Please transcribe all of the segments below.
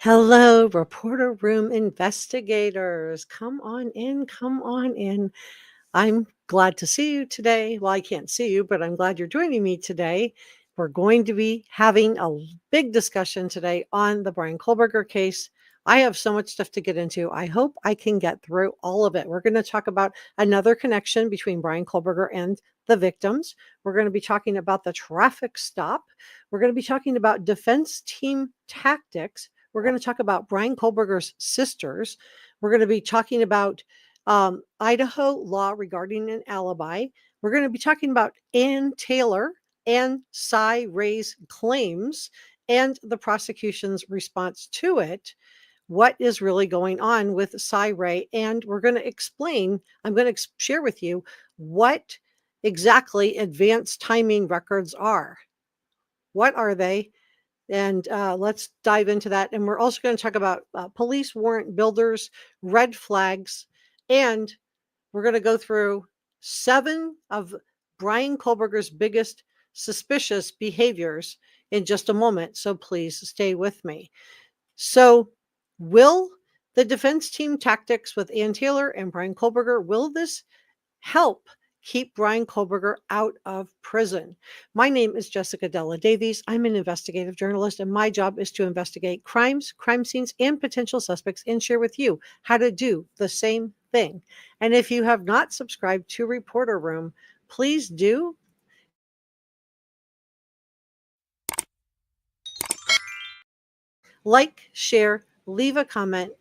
Hello, reporter room investigators. Come on in, come on in. I'm glad to see you today. Well, I can't see you, but I'm glad you're joining me today. We're going to be having a big discussion today on the Bryan Kohberger case. I have so much stuff to get into. I hope I can get through all of it. We're going to talk about another connection between Bryan Kohberger and the victims. We're going to be talking about the traffic stop. We're going to be talking about defense team tactics. We're going to talk about Bryan Kohberger's sisters. We're going to be talking about Idaho law regarding an alibi. We're going to be talking about Ann Taylor and Cy Ray's claims and the prosecution's response to it. What is really going on with Cy Ray? And we're going to explain, I'm going to share with you what exactly advanced timing records are. What are they? And let's dive into that. And we're also going to talk about police warrant builders, red flags, and we're going to go through 7 of Bryan Kohberger's biggest suspicious behaviors in just a moment. So please stay with me. So will the defense team tactics with Ann Taylor and Bryan Kohberger, will this help keep Bryan Kohberger out of prison? My name is Jessica Davies. I'm an investigative journalist, and my job is to investigate crimes, crime scenes, and potential suspects, and share with you how to do the same thing. And if you have not subscribed to Reporter Room, please do. Like, share, leave a comment,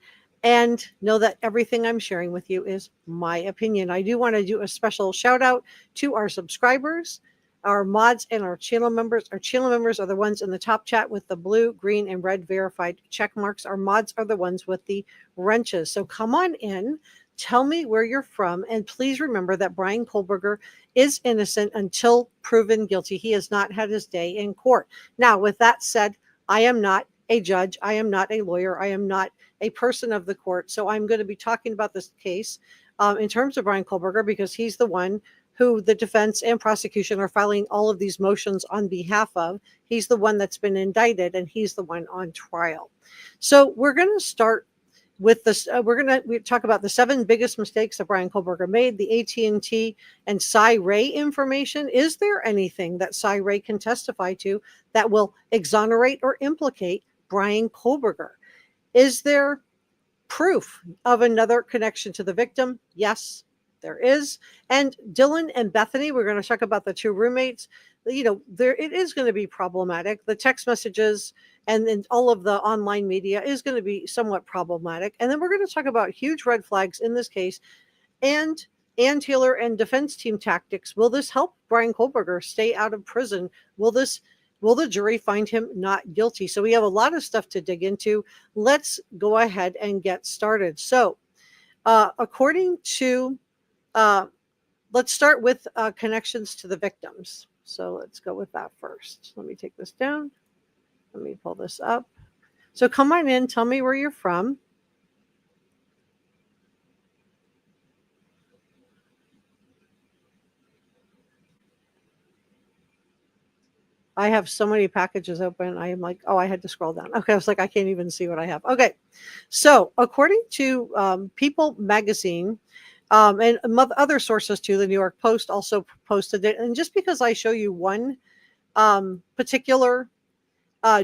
and know that everything I'm sharing with you is my opinion. I do want to do a special shout out to our subscribers, our mods, and our channel members. Our channel members are the ones in the top chat with the blue, green, and red verified check marks. Our mods are the ones with the wrenches. So come on in. Tell me where you're from. And please remember that Bryan Kohberger is innocent until proven guilty. He has not had his day in court. Now, with that said, I am not a judge. I am not a lawyer. I am not a person of the court. So I'm going to be talking about this case in terms of Bryan Kohberger, because he's the one who the defense and prosecution are filing all of these motions on behalf of. He's the one that's been indicted, and he's the one on trial. So we're going to start with this. We talk about the 7 biggest mistakes that Bryan Kohberger made, the AT&T and Cy Ray information. Is there anything that Cy Ray can testify to that will exonerate or implicate Bryan Kohberger? Is there proof of another connection to the victim? Yes, there is. And Dylan and Bethany, we're going to talk about the 2 roommates. It is going to be problematic. The text messages and all of the online media is going to be somewhat problematic. And then we're going to talk about huge red flags in this case and Ann Taylor and defense team tactics. Will this help Bryan Kohberger stay out of prison? Will the jury find him not guilty? So we have a lot of stuff to dig into. Let's go ahead and get started. So according to, let's start with connections to the victims. So let's go with that first. Let me take this down. Let me pull this up. So come on in. Tell me where you're from. I have so many packages open. I am like, oh, I had to scroll down. Okay, I was like, I can't even see what I have. Okay, so according to People magazine, and other sources too, the New York Post also posted it. And just because I show you one particular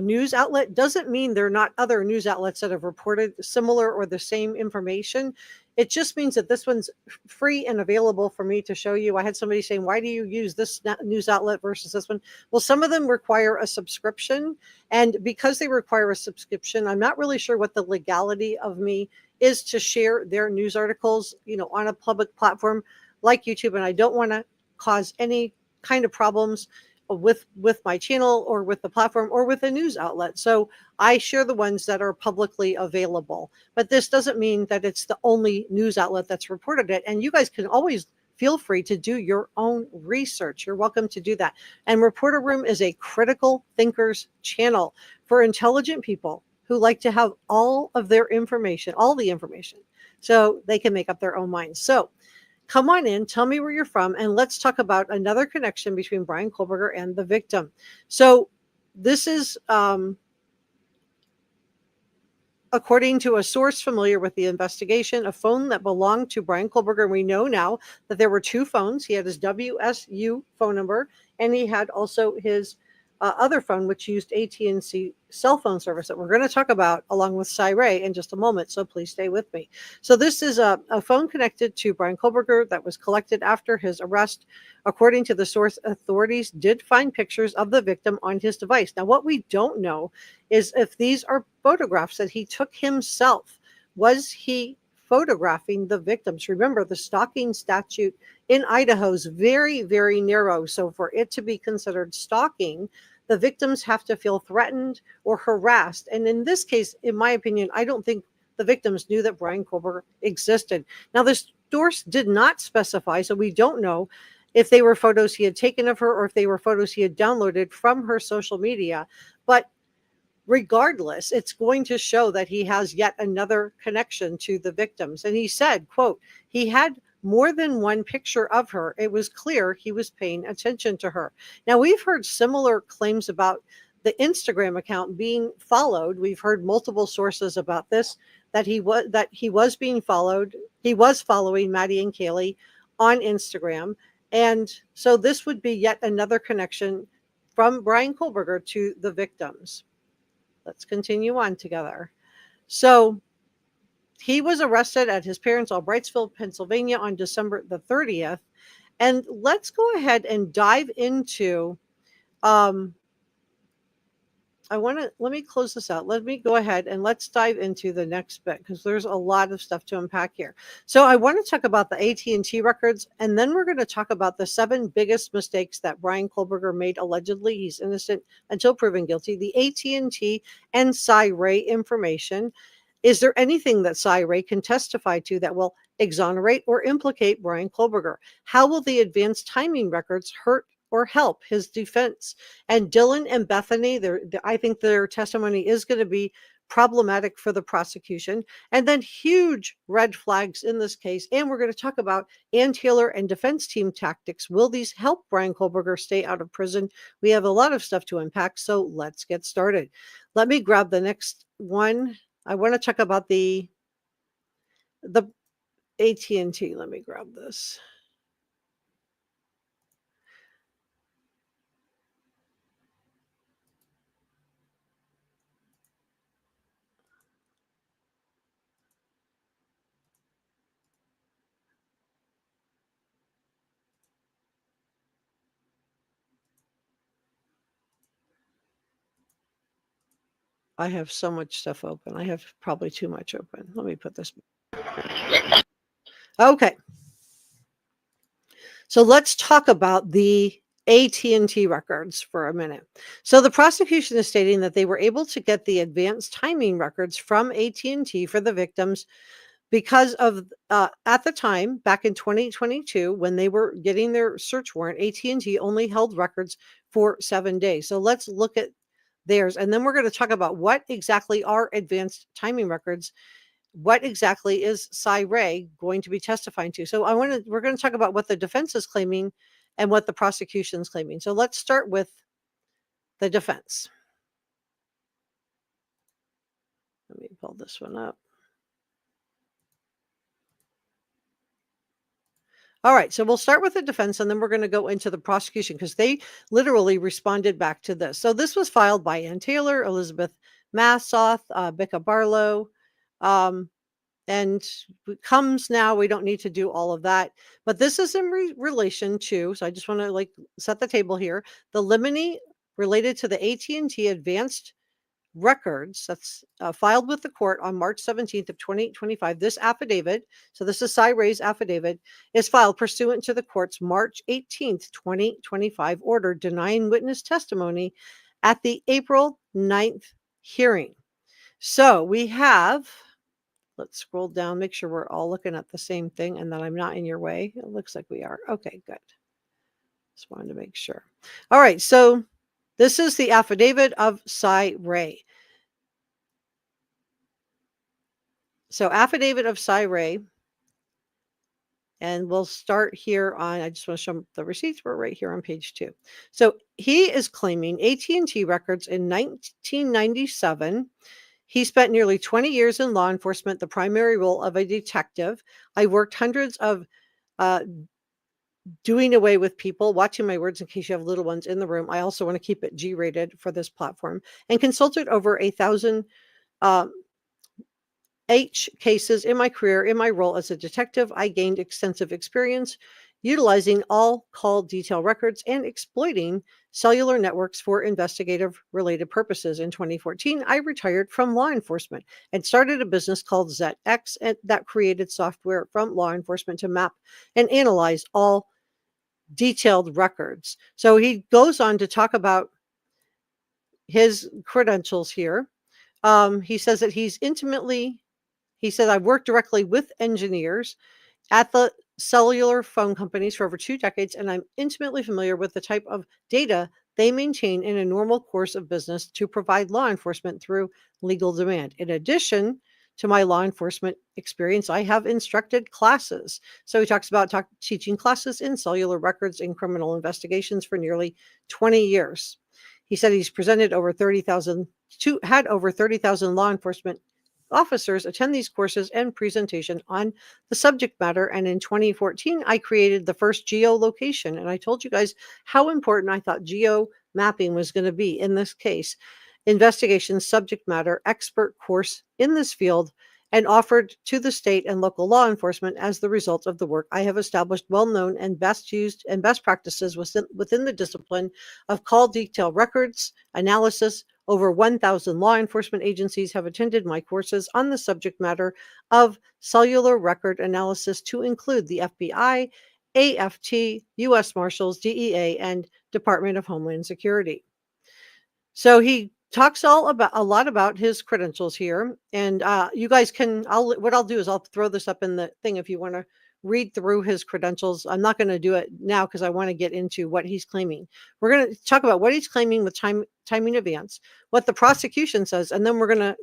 news outlet doesn't mean there are not other news outlets that have reported similar or the same information. It just means that this one's free and available for me to show you. I had somebody saying, why do you use this news outlet versus this one? Well, some of them require a subscription. And because they require a subscription, I'm not really sure what the legality of me is to share their news articles, on a public platform like YouTube. And I don't want to cause any kind of problems with my channel or with the platform or with a news outlet. So I share the ones that are publicly available. But this doesn't mean that it's the only news outlet that's reported it. And you guys can always feel free to do your own research. You're welcome to do that. And Reporter Room is a critical thinkers channel for intelligent people who like to have all of their information, all the information, so they can make up their own minds. So come on in, tell me where you're from, and let's talk about another connection between Bryan Kohberger and the victim. So this is according to a source familiar with the investigation, a phone that belonged to Bryan Kohberger. We know now that there were two phones. He had his WSU phone number, and he had also his other phone, which used AT&T cell phone service that we're going to talk about along with Ray in just a moment. So please stay with me. So this is a phone connected to Bryan Kohberger that was collected after his arrest. According to the source, authorities did find pictures of the victim on his device. Now, what we don't know is if these are photographs that he took himself. Was he photographing the victims? Remember, the stalking statute in Idaho is very, very narrow. So for it to be considered stalking, the victims have to feel threatened or harassed. And in this case, in my opinion, I don't think the victims knew that Bryan Kohberger existed. Now, the source did not specify, so we don't know if they were photos he had taken of her or if they were photos he had downloaded from her social media. But regardless, it's going to show that he has yet another connection to the victims. And he said, quote, he had more than one picture of her. It was clear he was paying attention to her. Now, we've heard similar claims about the Instagram account being followed. We've heard multiple sources about this, that he was being followed. He was following Maddie and Kaylee on Instagram. And so this would be yet another connection from Bryan Kohberger to the victims. Let's continue on together. So he was arrested at his parents' Albrightsville, Pennsylvania on December the 30th. And let's go ahead and dive into, let me close this out. Let me go ahead and let's dive into the next bit because there's a lot of stuff to unpack here. So I want to talk about the AT&T records, and then we're going to talk about the 7 biggest mistakes that Bryan Kohberger made. Allegedly, he's innocent until proven guilty. The AT&T and Ray information. Is there anything that Ray can testify to that will exonerate or implicate Bryan Kohberger? How will the advanced timing records hurt or help his defense? And Dylan and Bethany, I think their testimony is going to be problematic for the prosecution. And then huge red flags in this case. And we're going to talk about Ann Taylor and defense team tactics. Will these help Bryan Kohberger stay out of prison? We have a lot of stuff to unpack, so let's get started. Let me grab the next one. I want to talk about the AT&T. Let me grab this. I have so much stuff open. I have probably too much open. Let me put this. Okay. So let's talk about the AT&T records for a minute. So the prosecution is stating that they were able to get the advanced timing records from AT&T for the victims because of at the time back in 2022 when they were getting their search warrant, AT&T only held records for 7 days. So let's look at theirs, and then we're going to talk about what exactly are advanced timing records. What exactly is Ray going to be testifying to? So we're going to talk about what the defense is claiming and what the prosecution is claiming. So let's start with the defense. Let me pull this one up. All right, so we'll start with the defense, and then we're going to go into the prosecution because they literally responded back to this. So this was filed by Ann Taylor, Elizabeth Massoth, Becca Barlow, and comes now. We don't need to do all of that, but this is in relation to. So I just want to set the table here. The limine related to the AT&T advanced records that's filed with the court on March 17th of 2025. This affidavit, so this is Ray's affidavit, is filed pursuant to the court's March 18th, 2025 order denying witness testimony at the April 9th hearing. So we have, let's scroll down, make sure we're all looking at the same thing and that I'm not in your way. It looks like we are. Okay, good. Just wanted to make sure. All right, so this is the affidavit of Ray. So affidavit of Ray, and we'll start here on, I just want to show the receipts. We're right here on page 2. So he is claiming AT&T records in 1997. He spent nearly 20 years in law enforcement, the primary role of a detective. I worked hundreds of uh, doing away with people, watching my words in case you have little ones in the room. I also want to keep it G-rated for this platform, and consulted over 1,000 H cases in my career. In my role as a detective, I gained extensive experience utilizing all call detail records and exploiting cellular networks for investigative related purposes. In 2014, I retired from law enforcement and started a business called ZX that created software from law enforcement to map and analyze all detailed records. So he goes on to talk about his credentials here. He says that he said, I've worked directly with engineers at the cellular phone companies for over 2 decades, and I'm intimately familiar with the type of data they maintain in a normal course of business to provide law enforcement through legal demand. In addition to my law enforcement experience, I have instructed classes. So he talks about teaching classes in cellular records and criminal investigations for nearly 20 years. He said he's presented had over 30,000 law enforcement officers attend these courses and presentation on the subject matter. And in 2014, I created the first geolocation. And I told you guys how important I thought geo mapping was going to be in this case. Investigation subject matter expert course in this field, and offered to the state and local law enforcement. As the result of the work, I have established well-known and best used and best practices within the discipline of call detail records analysis. Over 1,000 law enforcement agencies have attended my courses on the subject matter of cellular record analysis, to include the FBI, AFT, U.S. Marshals, DEA, and Department of Homeland Security. So he talks a lot about his credentials here, and you guys can. What I'll do is I'll throw this up in the thing if you want to read through his credentials. I'm not going to do it now because I want to get into what he's claiming. We're going to talk about what he's claiming with timing advance, what the prosecution says, and then we're going to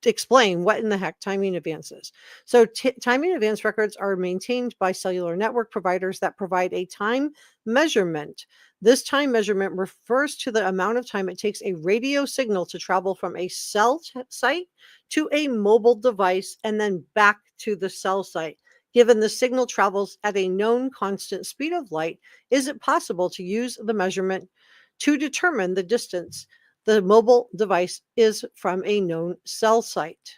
explain what in the heck timing advance is. So timing advance records are maintained by cellular network providers that provide a time measurement. This time measurement refers to the amount of time it takes a radio signal to travel from a cell site to a mobile device and then back to the cell site. Given the signal travels at a known constant speed of light, is it possible to use the measurement to determine the distance the mobile device is from a known cell site?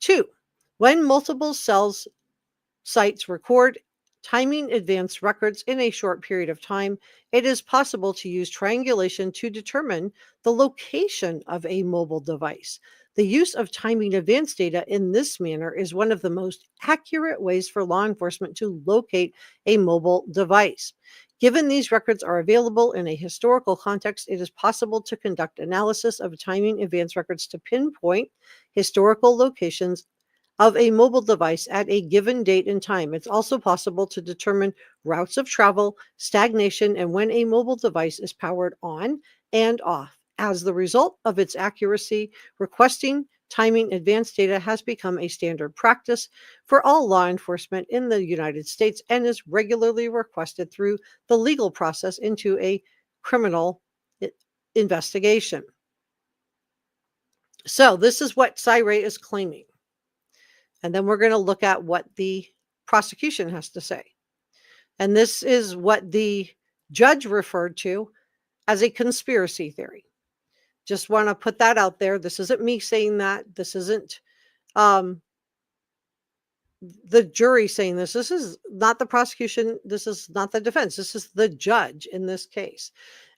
2. When multiple sites record timing advance records in a short period of time, it is possible to use triangulation to determine the location of a mobile device. The use of timing advance data in this manner is one of the most accurate ways for law enforcement to locate a mobile device. Given these records are available in a historical context, it is possible to conduct analysis of timing advance records to pinpoint historical locations of a mobile device at a given date and time. It's also possible to determine routes of travel, stagnation, and when a mobile device is powered on and off. As the result of its accuracy, requesting timing advance data has become a standard practice for all law enforcement in the United States and is regularly requested through the legal process into a criminal investigation. So this is what Cyray is claiming. And then we're going to look at what the prosecution has to say. And this is what the judge referred to as a conspiracy theory. Just want to put that out there. This isn't me saying that. This isn't the jury saying this. This is not the prosecution. This is not the defense. This is the judge in this case.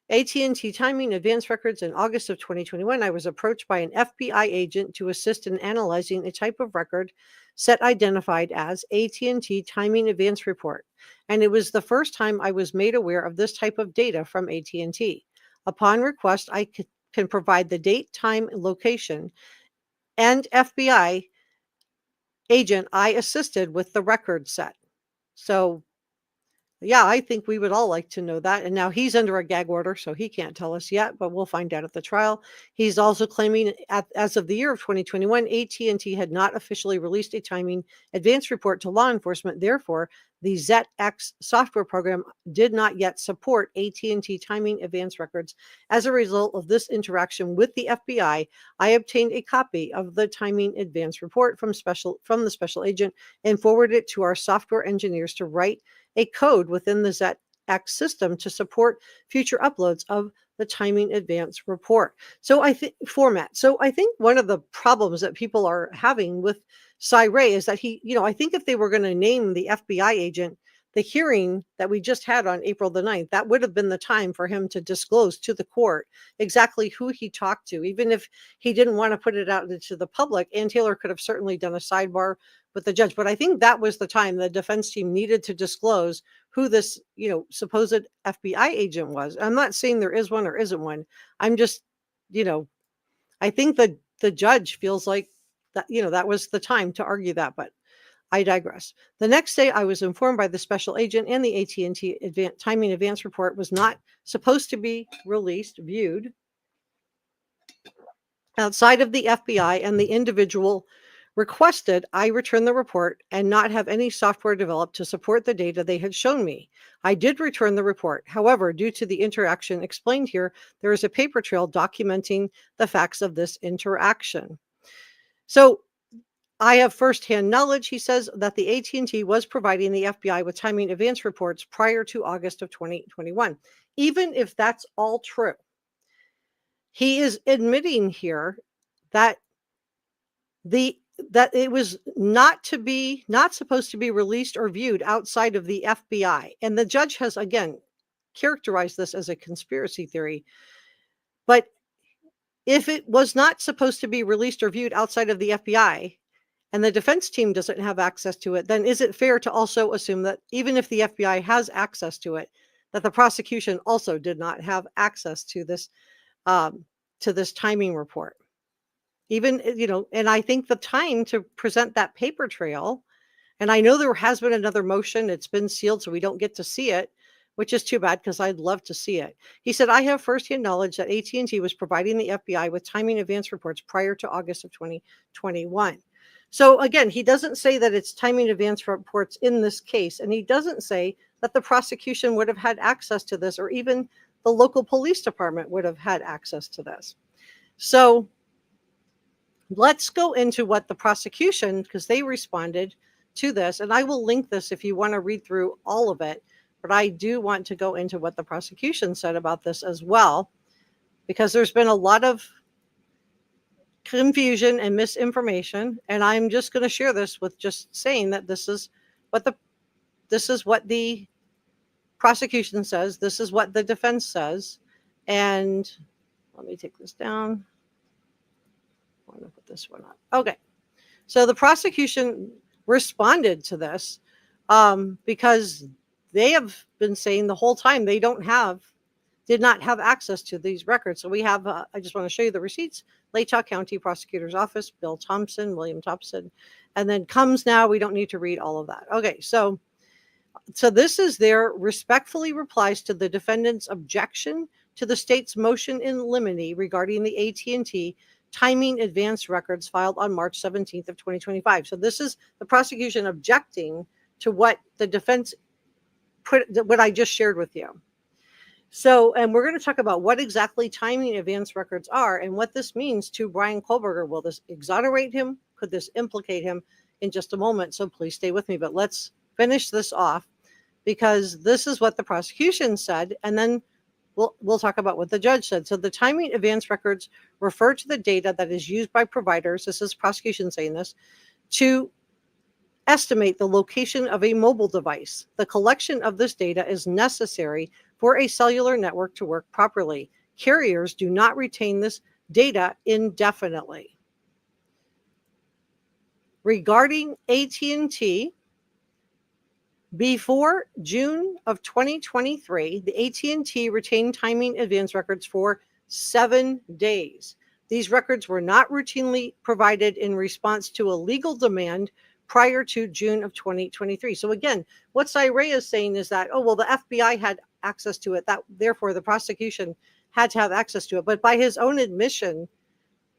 AT&T timing advance records. In August of 2021, I was approached by an FBI agent to assist in analyzing a type of record set identified as AT&T timing advance report, and it was the first time I was made aware of this type of data from AT&T. Upon request, I can provide the date, time, location, and FBI agent I assisted with the record set. So Yeah, I think we would all like to know that. And now he's under a gag order, so he can't tell us yet, but we'll find out at the trial. He's also claiming as of the year of 2021, AT&T had not officially released a timing advance report to law enforcement. Therefore, the ZX software program did not yet support AT&T timing advance records. As a result of this interaction with the FBI, I obtained a copy of the timing advance report from the special agent and forwarded it to our software engineers to write a code within the ZX system to support future uploads of the timing advance report. So I think one of the problems that people are having with Cy Ray is that I think if they were going to name the FBI agent, the hearing that we just had on April the 9th, that would have been the time for him to disclose to the court exactly who he talked to. Even if he didn't want to put it out into the public, Ann Taylor could have certainly done a sidebar with the judge. But I think that was the time the defense team needed to disclose who this, supposed FBI agent was. I'm not saying there is one or isn't one. I'm just, I think that the judge feels like that, that was the time to argue that, but I digress. The next day, I was informed by the special agent and the AT&T timing advance report was not supposed to be viewed outside of the FBI, and the individual requested I return the report and not have any software developed to support the data they had shown me. I did return the report. However, due to the interaction explained here, there is a paper trail documenting the facts of this interaction. So I have firsthand knowledge, he says, that the AT&T was providing the FBI with timing advance reports prior to August of 2021. Even if that's all true, he is admitting here that it was not supposed to be released or viewed outside of the FBI. And the judge has again characterized this as a conspiracy theory. But if it was not supposed to be released or viewed outside of the FBI, and the defense team doesn't have access to it, then is it fair to also assume that even if the FBI has access to it, that the prosecution also did not have access to this timing report? Even, and I think the time to present that paper trail, and I know there has been another motion, it's been sealed, so we don't get to see it, which is too bad because I'd love to see it. He said, I have firsthand knowledge that AT&T was providing the FBI with timing advance reports prior to August of 2021. So again, he doesn't say that it's timing advance reports in this case, and he doesn't say that the prosecution would have had access to this, or even the local police department would have had access to this. So let's go into what the prosecution, because they responded to this, and I will link this if you want to read through all of it, but I do want to go into what the prosecution said about this as well, because there's been a lot of confusion and misinformation, and I'm just going to share this with just saying that this is what the prosecution says, this is what the defense says, and let me take this down. I'm going to put this one up. Okay, so the prosecution responded to this because they have been saying the whole time they did not have access to these records. So we have, I just want to show you the receipts. Latah County Prosecutor's Office, Bill Thompson, William Thompson, and then comes now. We don't need to read all of that. Okay, so this is their respectfully replies to the defendant's objection to the state's motion in limine regarding the AT&T timing advance records filed on March 17th of 2025. So this is the prosecution objecting to what the defense what I just shared with you. So, and we're going to talk about what exactly timing advance records are and what this means to Bryan Kohberger. Will this exonerate him? Could this implicate him? In just a moment, so please stay with me. But let's finish this off, because this is what the prosecution said, and then we'll talk about what the judge said. So the timing advance records refer to the data that is used by providers, this is prosecution saying this, to estimate the location of a mobile device. The collection of this data is necessary for a cellular network to work properly. Carriers do not retain this data indefinitely. Regarding AT&T, before June of 2023, the AT&T retained timing advance records for 7 days. These records were not routinely provided in response to a legal demand prior to June of 2023. So again, what Ray is saying is that, oh, well, the FBI had access to it, that therefore the prosecution had to have access to it. But by his own admission,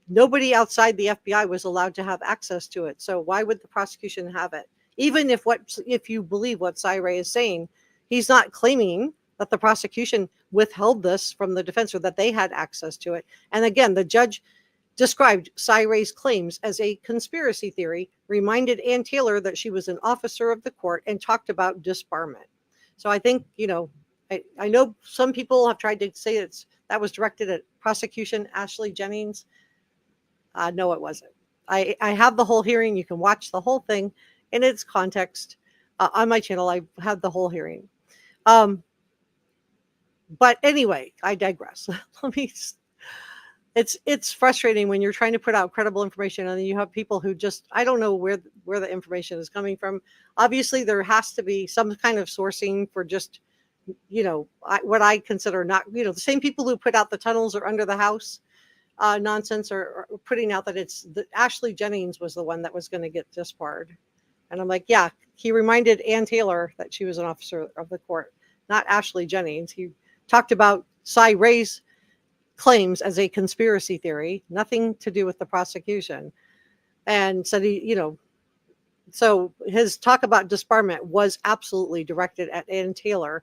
nobody outside the FBI was allowed to have access to it. So why would the prosecution have it? Even if you believe what Ray is saying, he's not claiming that the prosecution withheld this from the defense or that they had access to it. And again, the judge described Ray's claims as a conspiracy theory, reminded Ann Taylor that she was an officer of the court, and talked about disbarment. So I think, I know some people have tried to say that was directed at prosecution Ashley Jennings. No, it wasn't. I have the whole hearing. You can watch the whole thing in its context on my channel. I have the whole hearing. But anyway, I digress. It's frustrating when you're trying to put out credible information and then you have people who just, I don't know where the information is coming from. Obviously, there has to be some kind of sourcing for just, what I consider not, the same people who put out the tunnels or under the house nonsense are putting out that Ashley Jennings was the one that was going to get disbarred. And I'm like, yeah, he reminded Ann Taylor that she was an officer of the court, not Ashley Jennings. He talked about Ray's claims as a conspiracy theory, nothing to do with the prosecution. And said so his talk about disbarment was absolutely directed at Ann Taylor.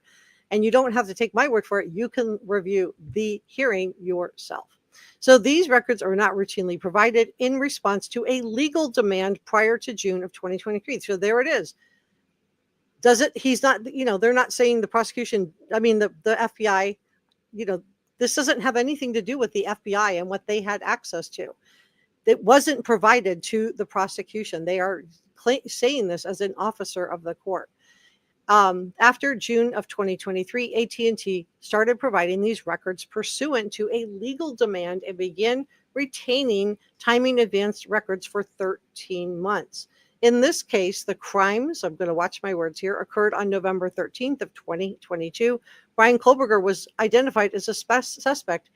And you don't have to take my word for it. You can review the hearing yourself. So these records are not routinely provided in response to a legal demand prior to June of 2023. So there it is. He's not, they're not saying the prosecution, the FBI, this doesn't have anything to do with the FBI and what they had access to. It wasn't provided to the prosecution. They are saying this as an officer of the court. After June of 2023, AT&T started providing these records pursuant to a legal demand and began retaining timing advanced records for 13 months. In this case, the crimes, I'm going to watch my words here, occurred on November 13th of 2022. Bryan Kohberger was identified as a suspect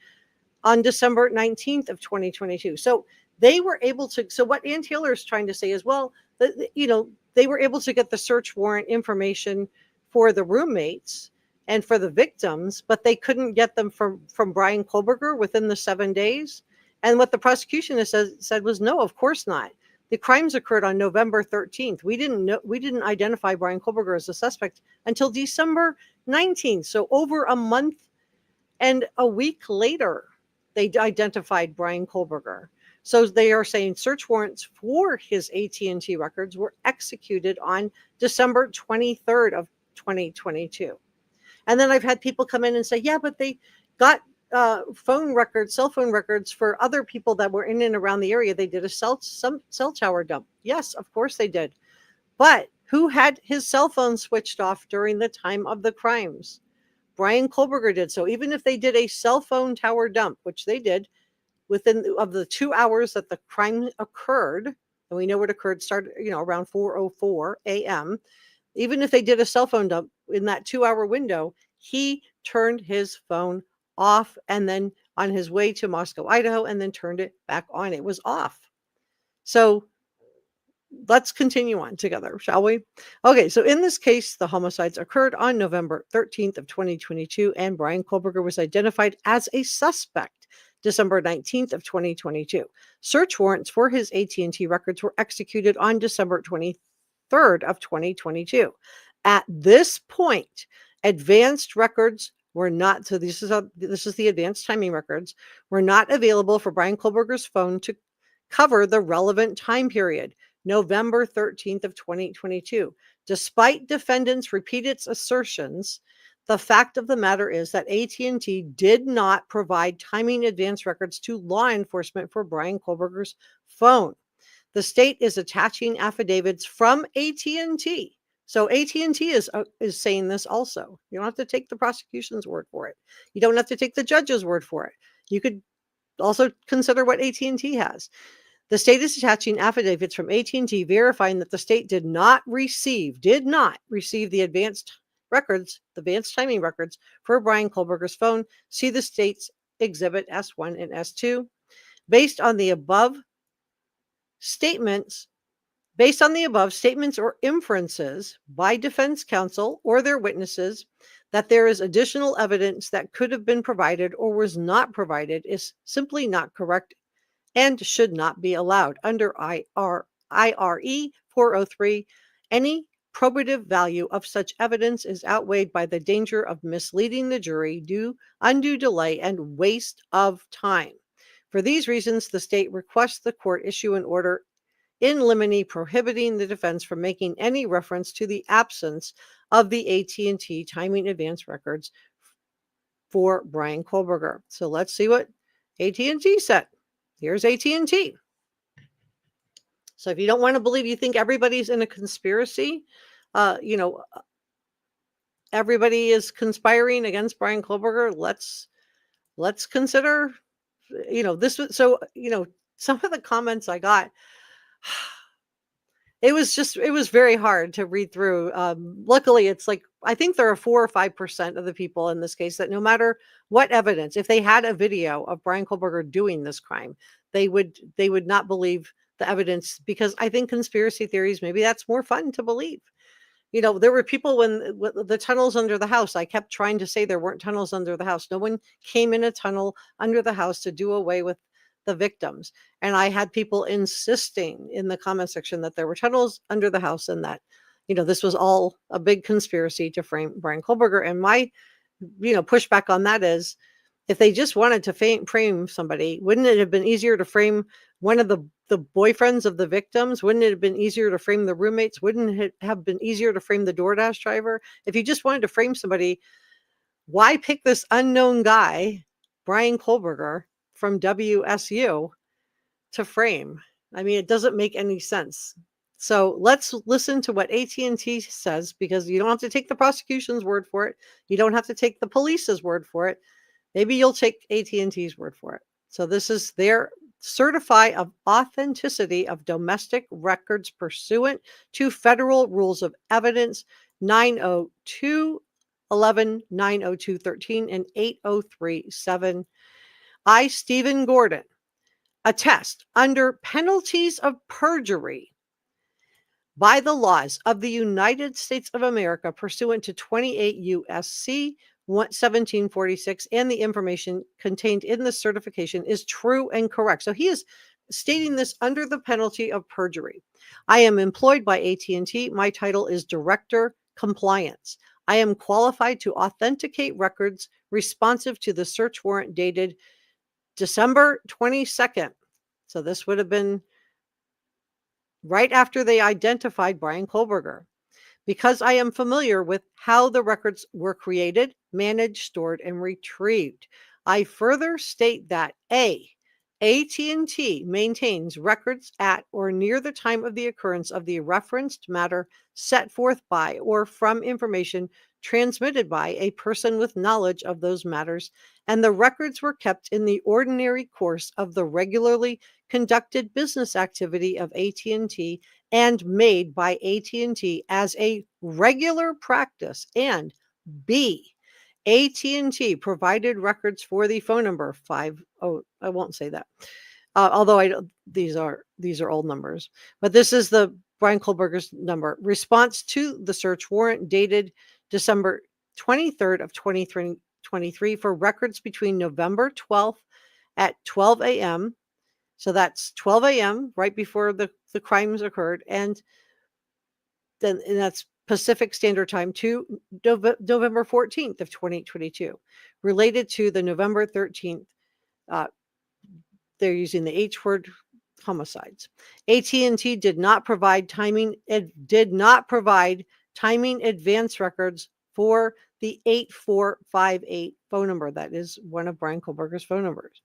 on December 19th of 2022. So they were able to, so what Ann Taylor is trying to say is, well, they were able to get the search warrant information for the roommates and for the victims, but they couldn't get them from Bryan Kohberger within the 7 days. And what the prosecution has said was, no, of course not. The crimes occurred on November 13th. We didn't identify Bryan Kohberger as a suspect until December 19th. So over a month and a week later, they identified Bryan Kohberger. So they are saying search warrants for his AT&T records were executed on December 23rd of 2022. And then I've had people come in and say, yeah, but they got cell phone records for other people that were in and around the area. They did a cell tower dump. Yes, of course they did. But who had his cell phone switched off during the time of the crimes? Bryan Kohberger did. So even if they did a cell phone tower dump, which they did, within of the 2 hours that the crime occurred, and we know it occurred, started, around 4:04 a.m. Even if they did a cell phone dump in that 2-hour window, he turned his phone off and then on his way to Moscow, Idaho, and then turned it back on. It was off. So let's continue on together, shall we? Okay, so in this case, the homicides occurred on November 13th of 2022, and Bryan Kohberger was identified as a suspect December 19th of 2022. Search warrants for his AT&T records were executed on December 23rd of 2022. At this point, advanced records were not, so this is the advanced timing records, were not available for Bryan Kohberger's phone to cover the relevant time period, November 13th of 2022. Despite defendants' repeated assertions, the fact of the matter is that AT&T did not provide timing advance records to law enforcement for Bryan Kohberger's phone. The state is attaching affidavits from AT&T. So AT&T is saying this also. You don't have to take the prosecution's word for it. You don't have to take the judge's word for it. You could also consider what AT&T has. The state is attaching affidavits from AT&T verifying that the state did not receive the advanced timing records for Bryan Kohberger's phone. See the state's exhibit S1 and S2. Based on the above statements, Based on the above statements or inferences by defense counsel or their witnesses that there is additional evidence that could have been provided or was not provided is simply not correct and should not be allowed. Under IRE 403, any probative value of such evidence is outweighed by the danger of misleading the jury, undue delay, and waste of time. For these reasons, the state requests the court issue an order in limine prohibiting the defense from making any reference to the absence of the AT&T timing advance records for Bryan Kohberger. So let's see what AT&T said. Here's AT&T. So if you don't want to believe, you think everybody's in a conspiracy, everybody is conspiring against Bryan Kohberger, let's consider, this was, so, some of the comments I got, it was very hard to read through. Luckily, it's like, I think there are 4 or 5% of the people in this case that no matter what evidence, if they had a video of Bryan Kohberger doing this crime, they would not believe the evidence, because I think conspiracy theories, maybe that's more fun to believe. There were people when the tunnels under the house, I kept trying to say there weren't tunnels under the house. No one came in a tunnel under the house to do away with the victims. And I had people insisting in the comment section that there were tunnels under the house and that, this was all a big conspiracy to frame Bryan Kohberger. And my, pushback on that is, if they just wanted to frame somebody, wouldn't it have been easier to frame one of the boyfriends of the victims? Wouldn't it have been easier to frame the roommates? Wouldn't it have been easier to frame the DoorDash driver? If you just wanted to frame somebody, why pick this unknown guy, Bryan Kohberger from WSU, to frame? I mean, it doesn't make any sense. So let's listen to what AT&T says, because you don't have to take the prosecution's word for it. You don't have to take the police's word for it. Maybe you'll take AT&T's word for it. So this is their certify of authenticity of domestic records pursuant to federal rules of evidence 902 11, 902 13, and 803 7. I, Stephen Gordon, attest under penalties of perjury by the laws of the United States of America pursuant to 28 U.S.C. 1746, and the information contained in the certification is true and correct. So he is stating this under the penalty of perjury. I am employed by AT&T. My title is Director Compliance. I am qualified to authenticate records responsive to the search warrant dated December 22nd. So this would have been right after they identified Bryan Kohberger. Because I am familiar with how the records were created, managed, stored, and retrieved. I further state that AT&T maintains records at or near the time of the occurrence of the referenced matter set forth by or from information transmitted by a person with knowledge of those matters, and the records were kept in the ordinary course of the regularly conducted business activity of AT&T and made by AT&T as a regular practice. And B, AT&T provided records for the phone number 50. I won't say that. Although these are old numbers, but this is the Bryan Kohberger's number. Response to the search warrant dated December 23rd of 2023 for records between November 12th at 12 a.m. So that's 12 a.m. right before the crimes occurred, and that's Pacific Standard Time, to November 14th of 2022, related to the November 13th. They're using the H word, homicides. AT&T did not provide timing advance records for the 8458 phone number. That is one of Bryan Kohberger's phone numbers.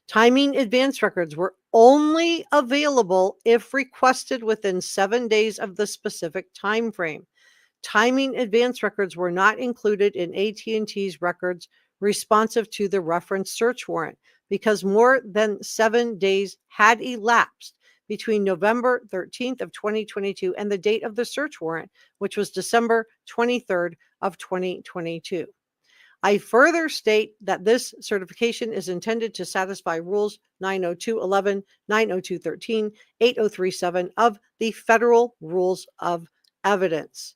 Timing advance records were only available if requested within 7 days of the specific time frame. Timing advance records were not included in AT&T's records responsive to the reference search warrant because more than 7 days had elapsed between November 13th of 2022 and the date of the search warrant, which was December 23rd of 2022. I further state that this certification is intended to satisfy rules 902.11, 902.13, 8037 of the Federal Rules of Evidence.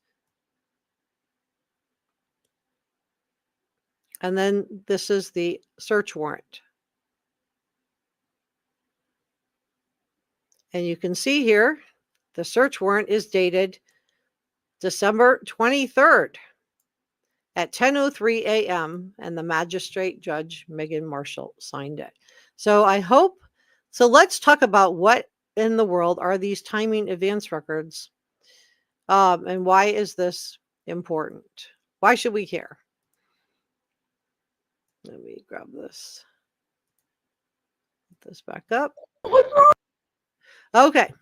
And then this is the search warrant. And you can see here, the search warrant is dated December 23rd at 10:03 a.m. and the magistrate judge Megan Marshall signed it. So let's talk about what in the world are these timing advance records, and why is this important? Why should we care? Let me grab this. Put this back up. Okay.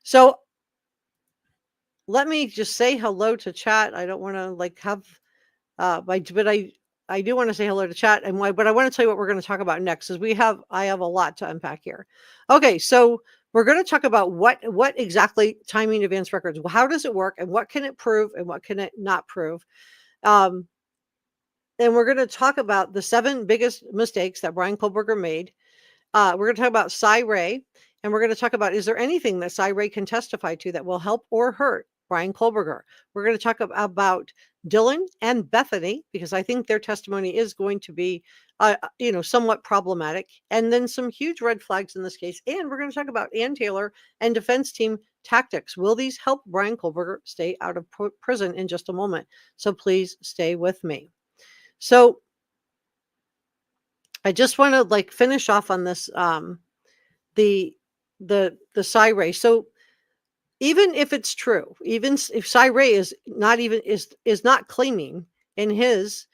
So let me just say hello to chat. I don't want to have, but I do want to say hello to chat, and why. But I want to tell you what we're going to talk about next, is I have a lot to unpack here. Okay, so we're going to talk about what exactly timing advance records. How does it work, and what can it prove, and what can it not prove? And we're going to talk about the 7 biggest mistakes that Bryan Kohberger made. We're going to talk about Cy Ray, and we're going to talk about, is there anything that Cy Ray can testify to that will help or hurt Bryan Kohberger? We're going to talk about Dylan and Bethany, because I think their testimony is going to be, somewhat problematic, and then some huge red flags in this case. And we're going to talk about Ann Taylor and defense team tactics. Will these help Bryan Kohberger stay out of prison in just a moment? So please stay with me. So I just want to finish off on this, the Cy Ray. So even if it's true, even if Cy Ray is not claiming in his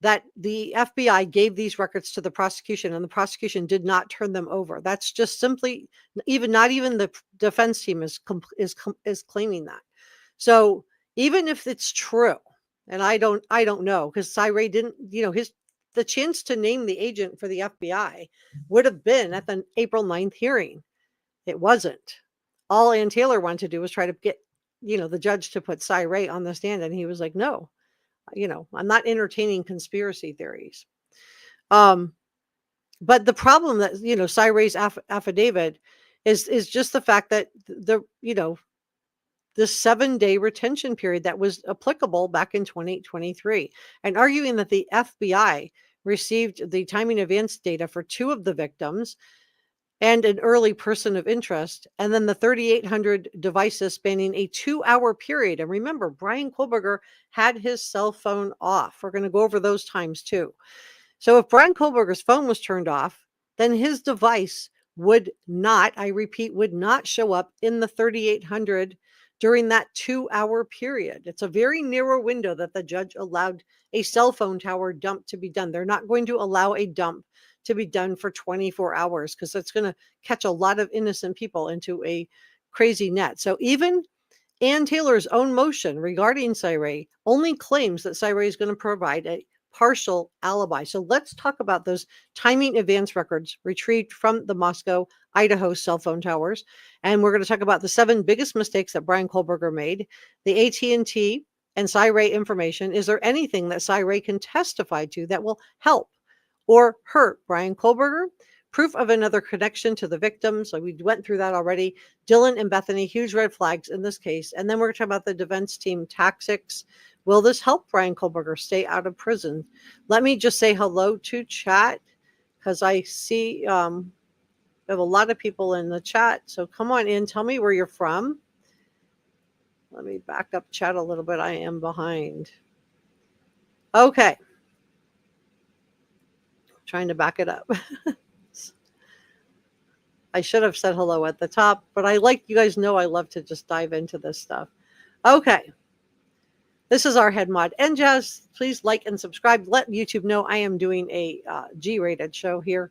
that the FBI gave these records to the prosecution and the prosecution did not turn them over, that's just simply not even the defense team is claiming that. So even if it's true, and I don't know, because Cy Ray didn't, the chance to name the agent for the FBI would have been at the April 9th hearing. It wasn't. All Ann Taylor wanted to do was try to get, the judge to put Cy Ray on the stand. And he was like, no, I'm not entertaining conspiracy theories. But the problem that, Cy Ray's affidavit is just the fact that the 7-day retention period that was applicable back in 2023, and arguing that the FBI received the timing advance data for 2 of the victims and an early person of interest, and then the 3,800 devices spanning a 2-hour period. And remember, Bryan Kohberger had his cell phone off. We're going to go over those times too. So if Bryan Kohberger's phone was turned off, then his device would not, I repeat, would not show up in the 3,800 during that 2-hour period. It's a very narrow window that the judge allowed a cell phone tower dump to be done. They're not going to allow a dump to be done for 24 hours because it's going to catch a lot of innocent people into a crazy net. So even Ann Taylor's own motion regarding Cy Ray only claims that Cy Ray is going to provide a partial alibi. So let's talk about those timing advance records retrieved from the Moscow, Idaho cell phone towers. And we're going to talk about the 7 biggest mistakes that Bryan Kohberger made, the AT&T and Cy Ray information. Is there anything that Cy Ray can testify to that will help or hurt Bryan Kohberger? Proof of another connection to the victims. So we went through that already. Dylan and Bethany, huge red flags in this case. And then we're going to talk about the defense team tactics. Will this help Bryan Kohberger stay out of prison? Let me just say hello to chat, because I see we have a lot of people in the chat. So come on in. Tell me where you're from. Let me back up chat a little bit. I am behind. Okay. Trying to back it up. I should have said hello at the top, but you guys know I love to just dive into this stuff. Okay. This is our head mod, NJazz. Please like and subscribe. Let YouTube know I am doing a G-rated show here.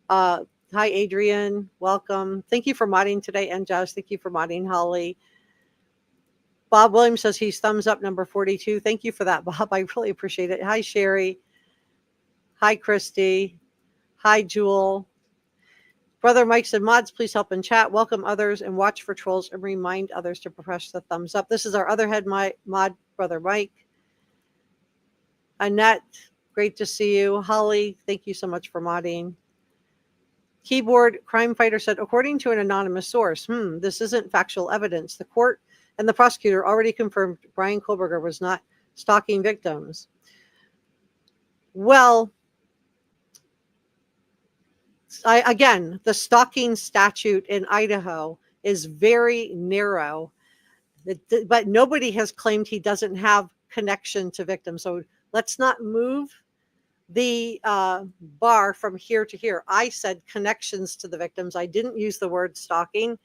Hi, Adrian. Welcome. Thank you for modding today, NJazz. Thank you for modding, Holly. Bob Williams says he's thumbs up number 42. Thank you for that, Bob. I really appreciate it. Hi, Sherry. Hi, Christy. Hi, Jewel. Brother Mike said, mods, please help in chat. Welcome others and watch for trolls and remind others to press the thumbs up. This is our other head mod, Brother Mike. Annette, great to see you. Holly, thank you so much for modding. Keyboard Crime Fighter said, according to an anonymous source, this isn't factual evidence. The court and the prosecutor already confirmed Bryan Kohberger was not stalking victims. Well, again, the stalking statute in Idaho is very narrow, but nobody has claimed he doesn't have connection to victims. So let's not move the bar from here to here. I said connections to the victims. I didn't use the word stalking,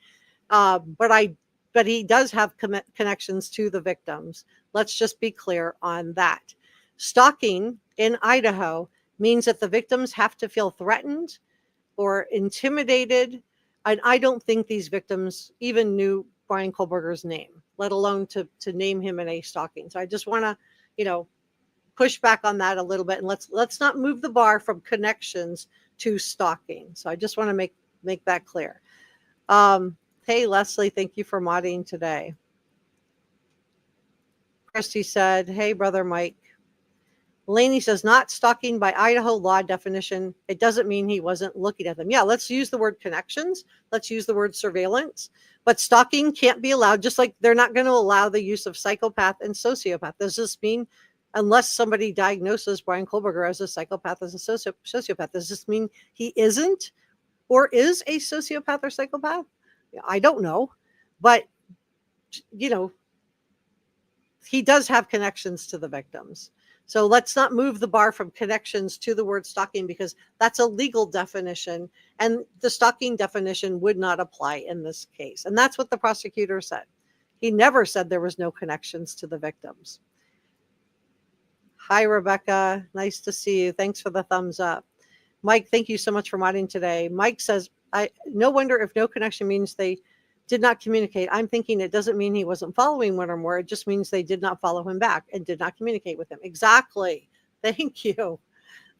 but he does have connections to the victims. Let's just be clear on that. Stalking in Idaho means that the victims have to feel threatened or intimidated. And I don't think these victims even knew Bryan Kohberger's name, let alone to name him in a stalking. So I just want to, push back on that a little bit, and let's not move the bar from connections to stalking. So I just want to make that clear. Hey, Leslie, thank you for modding today. Christy said, hey, brother Mike. Lainey says, not stalking by Idaho law definition. It doesn't mean he wasn't looking at them. Yeah, let's use the word connections. Let's use the word surveillance. But stalking can't be allowed, just like they're not going to allow the use of psychopath and sociopath. Does this mean, unless somebody diagnoses Bryan Kohberger as a psychopath, as a sociopath, does this mean he isn't or is a sociopath or psychopath? I don't know. But, he does have connections to the victims. So let's not move the bar from connections to the word stalking, because that's a legal definition, and the stalking definition would not apply in this case. And that's what the prosecutor said. He never said there was no connections to the victims. Hi, Rebecca. Nice to see you. Thanks for the thumbs up. Mike, thank you so much for modding today. Mike says, no wonder if no connection means they did not communicate. I'm thinking it doesn't mean he wasn't following one or more. It just means they did not follow him back and did not communicate with him. Exactly. Thank you.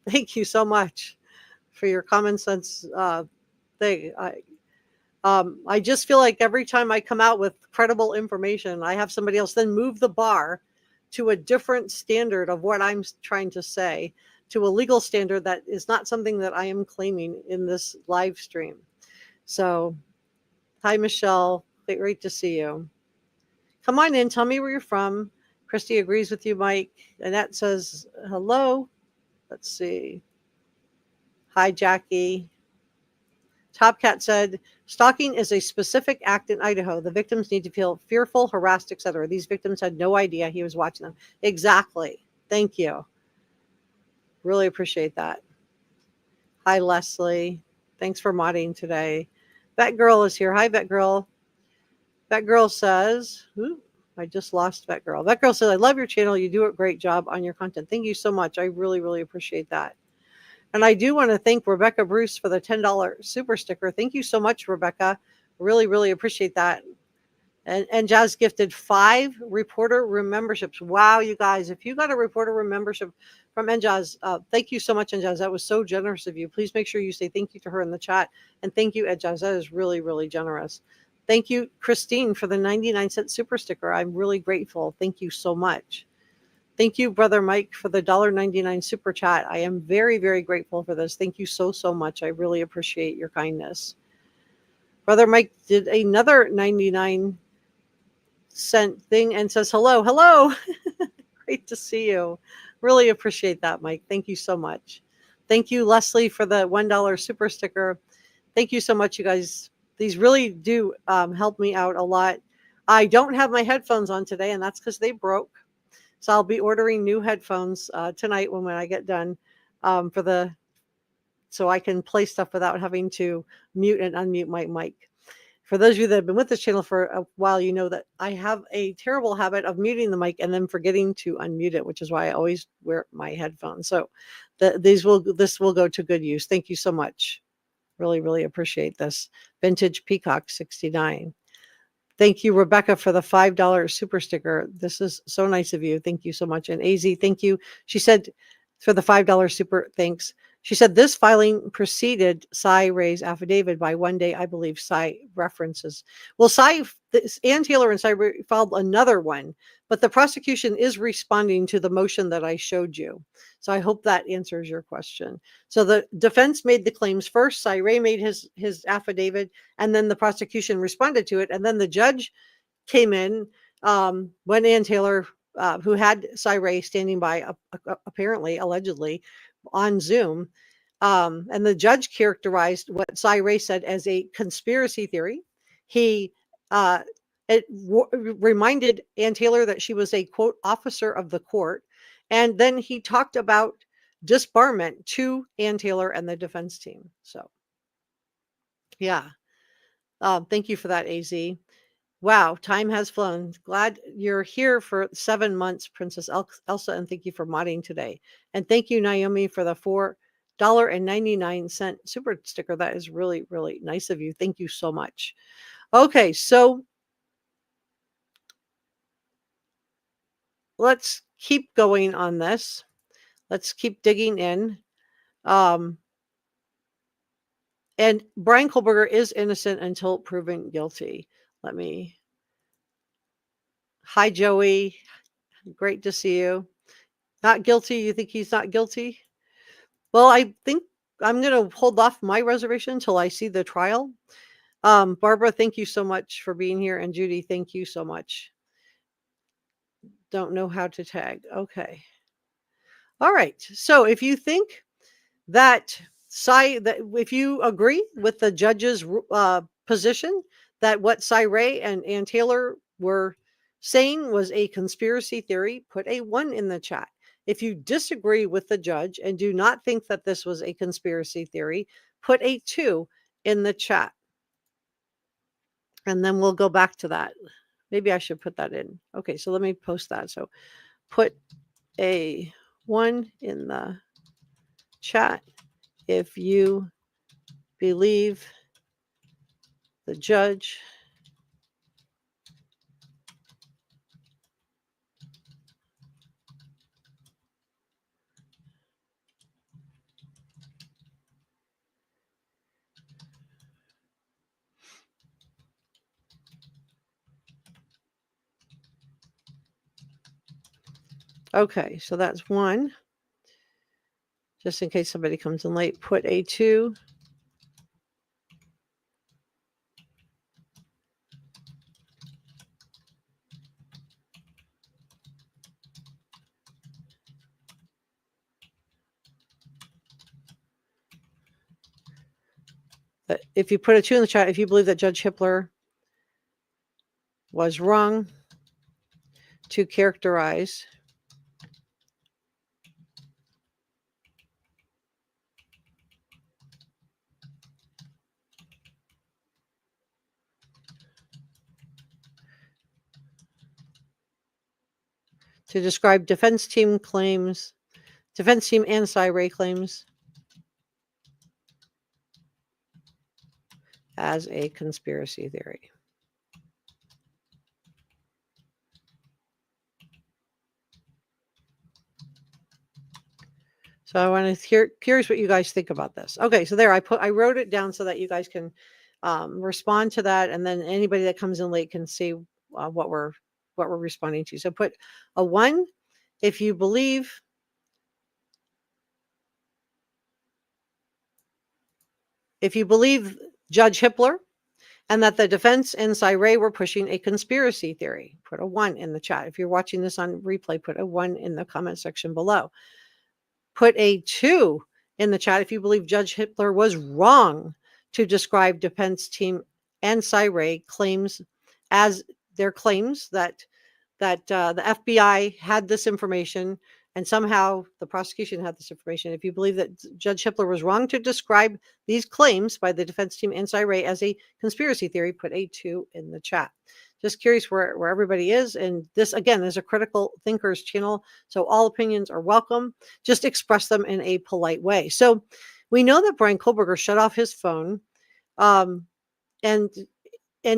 Thank you so much for your common sense thing. I just feel like every time I come out with credible information, I have somebody else then move the bar to a different standard of what I'm trying to say, to a legal standard that is not something that I am claiming in this live stream. So, hi, Michelle. Great to see you. Come on in. Tell me where you're from. Christy agrees with you, Mike. Annette says hello. Let's see. Hi, Jackie. Top Cat said, stalking is a specific act in Idaho. The victims need to feel fearful, harassed, etc. These victims had no idea he was watching them. Exactly. Thank you. Really appreciate that. Hi, Leslie. Thanks for modding today. Batgirl is here. Hi, Batgirl. Batgirl says, I just lost Batgirl. Batgirl says, I love your channel. You do a great job on your content. Thank you so much. I really, really appreciate that. And I do want to thank Rebecca Bruce for the $10 super sticker. Thank you so much, Rebecca. Really, really appreciate that. And Jazz gifted 5 reporter room memberships. Wow, you guys, if you got a reporter room membership from Njaz, thank you so much, Njaz. That was so generous of you. Please make sure you say thank you to her in the chat. And thank you, Njaz. That is really, really generous. Thank you, Christine, for the 99-cent super sticker. I'm really grateful. Thank you so much. Thank you, Brother Mike, for the $1.99 super chat. I am very, very grateful for this. Thank you so, so much. I really appreciate your kindness. Brother Mike did another 99-cent thing and says, hello. Great to see you. Really appreciate that, Mike. Thank you so much. Thank you, Leslie, for the $1 super sticker. Thank you so much, you guys. These really do help me out a lot. I don't have my headphones on today, and that's because they broke. So I'll be ordering new headphones tonight when I get done so I can play stuff without having to mute and unmute my mic. For those of you that have been with this channel for a while, you know that I have a terrible habit of muting the mic and then forgetting to unmute it, which is why I always wear my headphones. So this will go to good use. Thank you so much. Really, really appreciate this. Vintage Peacock 69. Thank you, Rebecca, for the $5 super sticker. This is so nice of you. Thank you so much. And AZ, thank you. She said for the $5 super, thanks. She said this filing preceded Cy Ray's affidavit by one day. I believe Cy references. Well, Ann Taylor and Cy Ray filed another one, but the prosecution is responding to the motion that I showed you. So I hope that answers your question. So the defense made the claims first. Cy Ray made his affidavit, and then the prosecution responded to it, and then the judge came in when Ann Taylor, who had Cy Ray standing by, apparently, allegedly, on Zoom, and the judge characterized what Cy Ray said as a conspiracy theory. He reminded Ann Taylor that she was a, quote, officer of the court. And then he talked about disbarment to Ann Taylor and the defense team. So, yeah. Thank you for that, AZ. Wow, time has flown. Glad you're here for 7 months, Princess Elsa, and thank you for modding today. And thank you, Naomi, for the $4.99 super sticker. That is really, really nice of you. Thank you so much. Okay, so let's keep going on this. Let's keep digging in. And Bryan Kohberger is innocent until proven guilty. Hi, Joey. Great to see you. Not guilty? You think he's not guilty? Well, I think I'm going to hold off my reservation until I see the trial. Barbara, thank you so much for being here. And Judy, thank you so much. Don't know how to tag. Okay. All right. So if you think that if you agree with the judge's position that what Cy Ray and Ann Taylor were saying was a conspiracy theory, put a 1 in the chat. If you disagree with the judge and do not think that this was a conspiracy theory, put a 2 in the chat. And then we'll go back to that. Maybe I should put that in. Okay, so let me post that. So put a 1 in the chat if you believe the judge Okay, so that's 1. Just in case somebody comes in late, put a 2. But if you put a 2 in the chat, if you believe that Judge Hippler was wrong to characterize to describe defense team and Cy Ray claims as a conspiracy theory. So I want to curious what you guys think about this. Okay, so there I wrote it down so that you guys can respond to that, and then anybody that comes in late can see what we're responding to. So put a 1 if you believe Judge Hippler and that the defense and Cy Ray were pushing a conspiracy theory. Put a 1 in the chat. If you're watching this on replay, put a 1 in the comment section below. Put a 2 in the chat if you believe Judge Hippler was wrong to describe defense team and Cy Ray claims as their claims that the FBI had this information and somehow the prosecution had this information. If you believe that Judge Hippler was wrong to describe these claims by the defense team and Cy Ray as a conspiracy theory, put a 2 in the chat. Just curious where everybody is. And this, again, is a critical thinkers channel. So all opinions are welcome. Just express them in a polite way. So we know that Bryan Kohberger shut off his phone and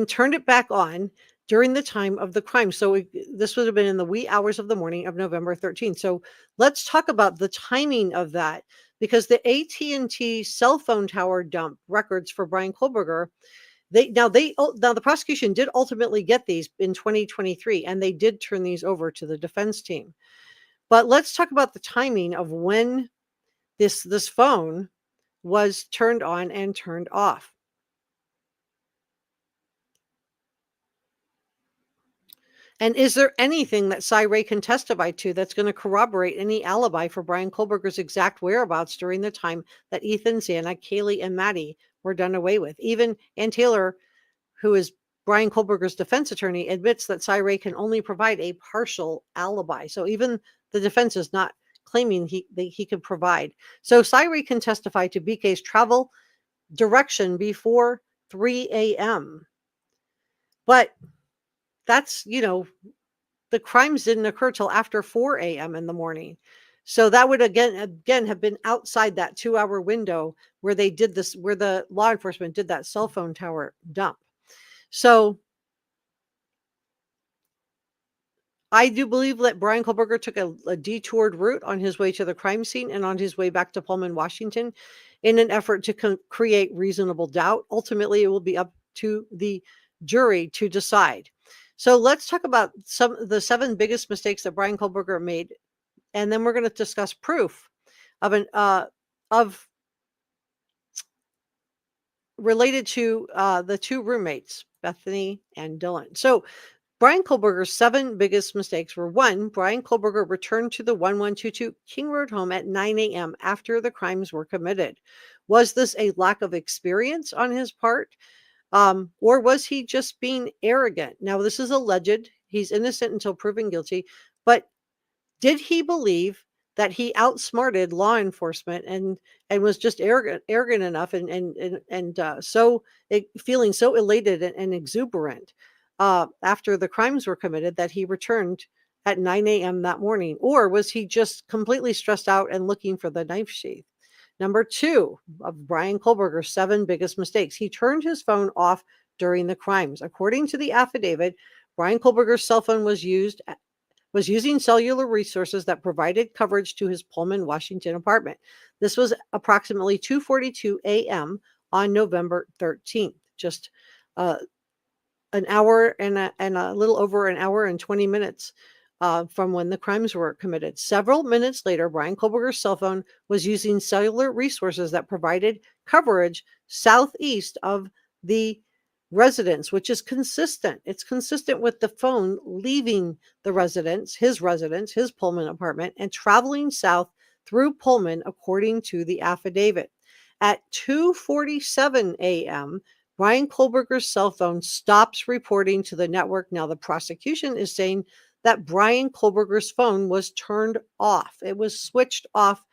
turned it back on during the time of the crime. So this would have been in the wee hours of the morning of November 13th. So let's talk about the timing of that. because the AT&T cell phone tower dump records for Bryan Kohberger, now the prosecution did ultimately get these in 2023, and they did turn these over to the defense team. But let's talk about the timing of when this phone was turned on and turned off. And is there anything that Cy Ray can testify to that's going to corroborate any alibi for Bryan Kohberger's exact whereabouts during the time that Ethan, Xana, Kaylee, and Maddie were done away with? Even Ann Taylor, who is Bryan Kohberger's defense attorney, admits that Cy Ray can only provide a partial alibi. So even the defense is not claiming he could provide. So Cy Ray can testify to BK's travel direction before 3 a.m. But that's, the crimes didn't occur till after 4 a.m. in the morning. So that would again have been outside that 2-hour window where they did this, where the law enforcement did that cell phone tower dump. So I do believe that Bryan Kohberger took a detoured route on his way to the crime scene and on his way back to Pullman, Washington, in an effort to create reasonable doubt. Ultimately, it will be up to the jury to decide. So let's talk about some of the 7 biggest mistakes that Bryan Kohberger made, and then we're going to discuss proof of related to the 2 roommates, Bethany and Dylan. So Bryan Kohberger's 7 biggest mistakes were: 1, Bryan Kohberger returned to the 1122 King Road home at 9 a.m. after the crimes were committed. Was this a lack of experience on his part? Or was he just being arrogant? Now, this is alleged. He's innocent until proven guilty. But did he believe that he outsmarted law enforcement and was just arrogant enough and feeling so elated and exuberant after the crimes were committed that he returned at 9 a.m. that morning? Or was he just completely stressed out and looking for the knife sheath? Number 2 of Bryan Kohberger's 7 biggest mistakes: he turned his phone off during the crimes. According to the affidavit, Bryan Kohberger's cell phone was using cellular resources that provided coverage to his Pullman, Washington apartment. This was approximately 2:42 a.m. on November 13th, just an hour and a little over an hour and 20 minutes from when the crimes were committed. Several minutes later, Bryan Kohberger's cell phone was using cellular resources that provided coverage southeast of the residence, which is consistent. It's consistent with the phone leaving the residence, his Pullman apartment, and traveling south through Pullman, according to the affidavit. At 2:47 a.m., Bryan Kohberger's cell phone stops reporting to the network. Now, the prosecution is saying that Bryan Kohberger's phone was turned off. It was switched off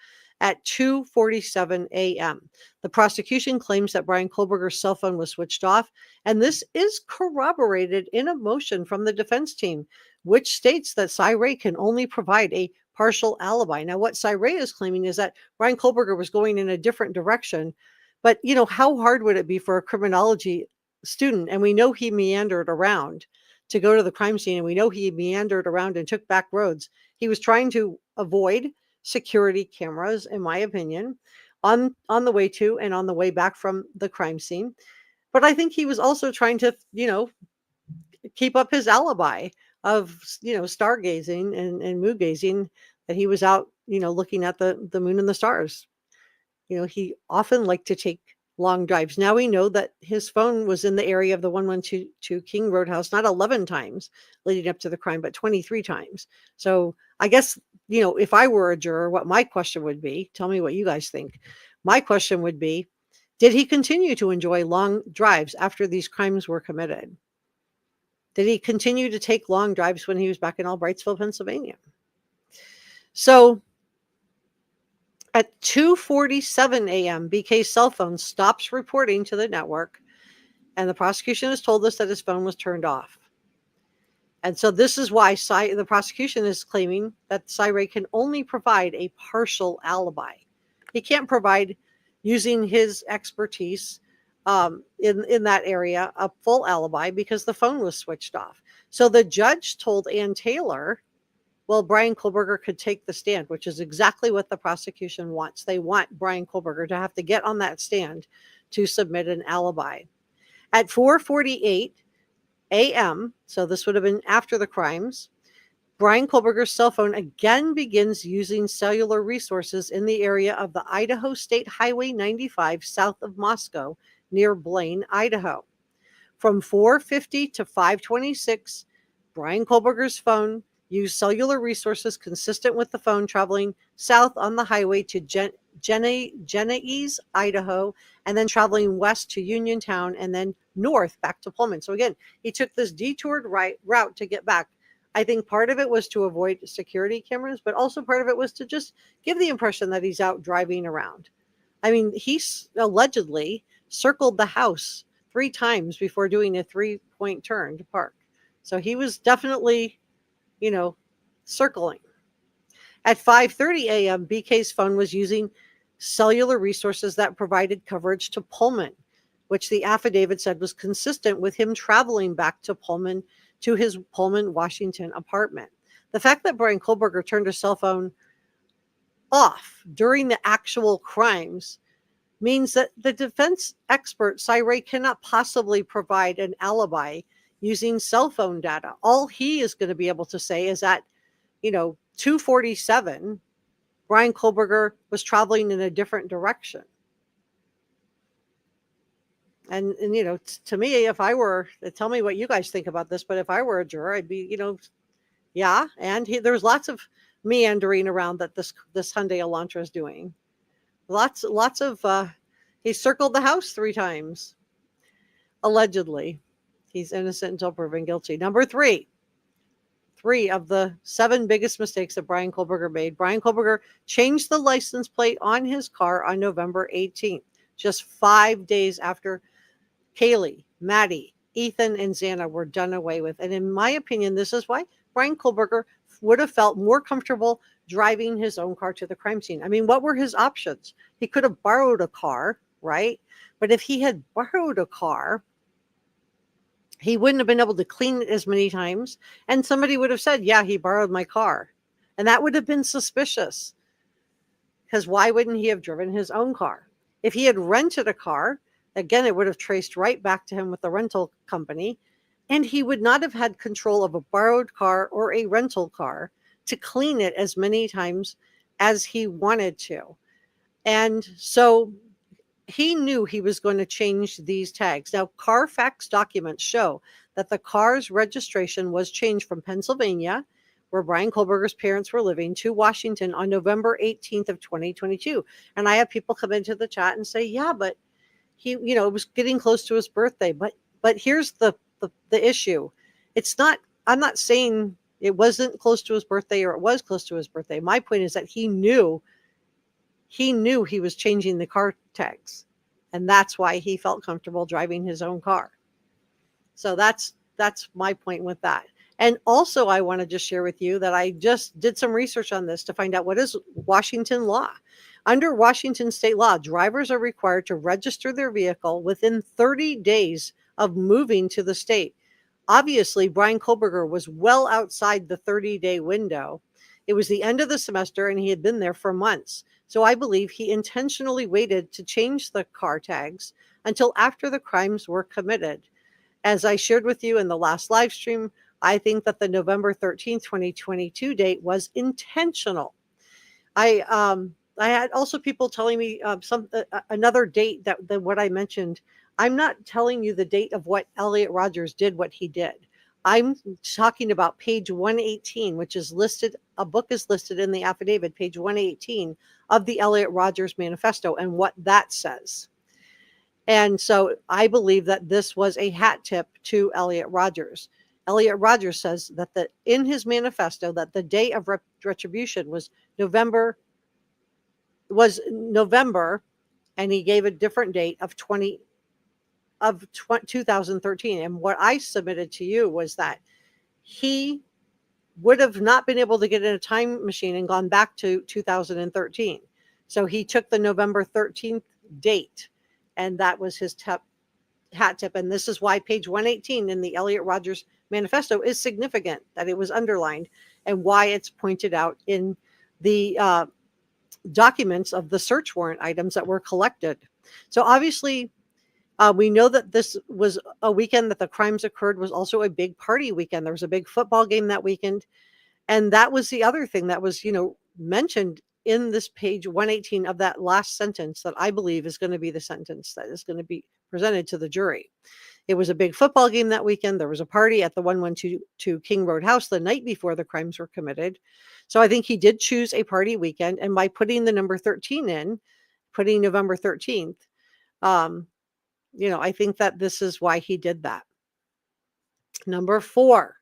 at 2:47 a.m. The prosecution claims that Bryan Kohberger's cell phone was switched off, and this is corroborated in a motion from the defense team, which states that Cy Ray can only provide a partial alibi. Now, what Cy Ray is claiming is that Bryan Kohberger was going in a different direction, but how hard would it be for a criminology student? And we know he meandered around to go to the crime scene, and we know he meandered around and took back roads. He was trying to avoid security cameras, in my opinion, on the way to and on the way back from the crime scene. But I think he was also trying to, keep up his alibi of, stargazing and moon gazing, that he was out, looking at the moon and the stars. He often liked to take long drives. Now we know that his phone was in the area of the 1122 King Road house, not 11 times leading up to the crime, but 23 times. So I guess, if I were a juror, what my question would be, tell me what you guys think. My question would be, did he continue to enjoy long drives after these crimes were committed? Did he continue to take long drives when he was back in Albrightsville, Pennsylvania? So at 2:47 a.m., BK's cell phone stops reporting to the network, and the prosecution has told us that his phone was turned off. And so this is why the prosecution is claiming that Cy Ray can only provide a partial alibi. He can't provide, using his expertise in that area, a full alibi because the phone was switched off. So the judge told Ann Taylor well, Bryan Kohberger could take the stand, which is exactly what the prosecution wants. They want Bryan Kohberger to have to get on that stand to submit an alibi. At 4:48 a.m., so this would have been after the crimes, Bryan Kohberger's cell phone again begins using cellular resources in the area of the Idaho State Highway 95 south of Moscow near Blaine, Idaho. From 4:50 to 5:26, Bryan Kohberger's phone used cellular resources consistent with the phone traveling south on the highway to Davies, Idaho, and then traveling west to Uniontown and then north back to Pullman. So again, he took this detoured route to get back. I think part of it was to avoid security cameras, but also part of it was to just give the impression that he's out driving around. I mean, he allegedly circled the house 3 times before doing a 3-point turn to park. So he was definitely, circling. At 5:30 a.m., BK's phone was using cellular resources that provided coverage to Pullman, which the affidavit said was consistent with him traveling back to Pullman to his Pullman, Washington apartment. The fact that Bryan Kohberger turned his cell phone off during the actual crimes means that the defense expert, Cy cannot possibly provide an alibi using cell phone data. All he is going to be able to say is that, 2:47, Bryan Kohberger was traveling in a different direction. And to me, if I were, tell me what you guys think about this, but if I were a juror, I'd be, yeah. And there's lots of meandering around that this Hyundai Elantra is doing. Lots of, he circled the house 3 times. Allegedly. He's innocent until proven guilty. Number 3 of the 7 biggest mistakes that Bryan Kohberger made. Bryan Kohberger changed the license plate on his car on November 18th, just 5 days after Kaylee, Maddie, Ethan, and Xana were done away with. And in my opinion, this is why Bryan Kohberger would have felt more comfortable driving his own car to the crime scene. I mean, what were his options? He could have borrowed a car, right? But if he had borrowed a car, he wouldn't have been able to clean it as many times. And somebody would have said, yeah, he borrowed my car. And that would have been suspicious. Because why wouldn't he have driven his own car? If he had rented a car, again, it would have traced right back to him with the rental company. And he would not have had control of a borrowed car or a rental car to clean it as many times as he wanted to. And so he knew he was going to change these tags. Now, Carfax documents show that the car's registration was changed from Pennsylvania, where Bryan Kohberger's parents were living, to Washington on November 18th of 2022. And I have people come into the chat and say, yeah, but he, it was getting close to his birthday. But here's the issue. It's not, I'm not saying it wasn't close to his birthday or it was close to his birthday. My point is that he knew he was changing the car tags, and that's why he felt comfortable driving his own car. So that's my point with that. And also, I want to just share with you that I just did some research on this to find out what is Washington law. Under Washington state law, drivers are required to register their vehicle within 30 days of moving to the state. Obviously, Bryan Kohberger was well outside the 30-day window. It was the end of the semester, and he had been there for months. So I believe he intentionally waited to change the car tags until after the crimes were committed. As I shared with you in the last live stream, I think that the November 13th, 2022 date was intentional. I had also people telling me another date that what I mentioned. I'm not telling you the date of what Elliot Rogers did, what he did. I'm talking about page 118, which is listed, a book is listed in the affidavit, page 118 of the Elliot Rogers manifesto, and what that says. And so I believe that this was a hat tip to Elliot Rogers. Elliot Rogers says that in his manifesto that the day of retribution was November, and he gave a different date of 2013. And what I submitted to you was that he would have not been able to get in a time machine and gone back to 2013. So he took the November 13th date, and that was his hat tip. And this is why page 118 in the Elliot Rogers manifesto is significant, that it was underlined, and why it's pointed out in the documents of the search warrant items that were collected. So obviously, we know that this was a weekend that the crimes occurred, was also a big party weekend. There was a big football game that weekend. And that was the other thing that was, mentioned in this page 118 of that last sentence that I believe is going to be the sentence that is going to be presented to the jury. It was a big football game that weekend. There was a party at the 112 King Road house the night before the crimes were committed. So I think he did choose a party weekend. And by putting the number 13 in, putting November 13th, I think that this is why he did that. Number 4.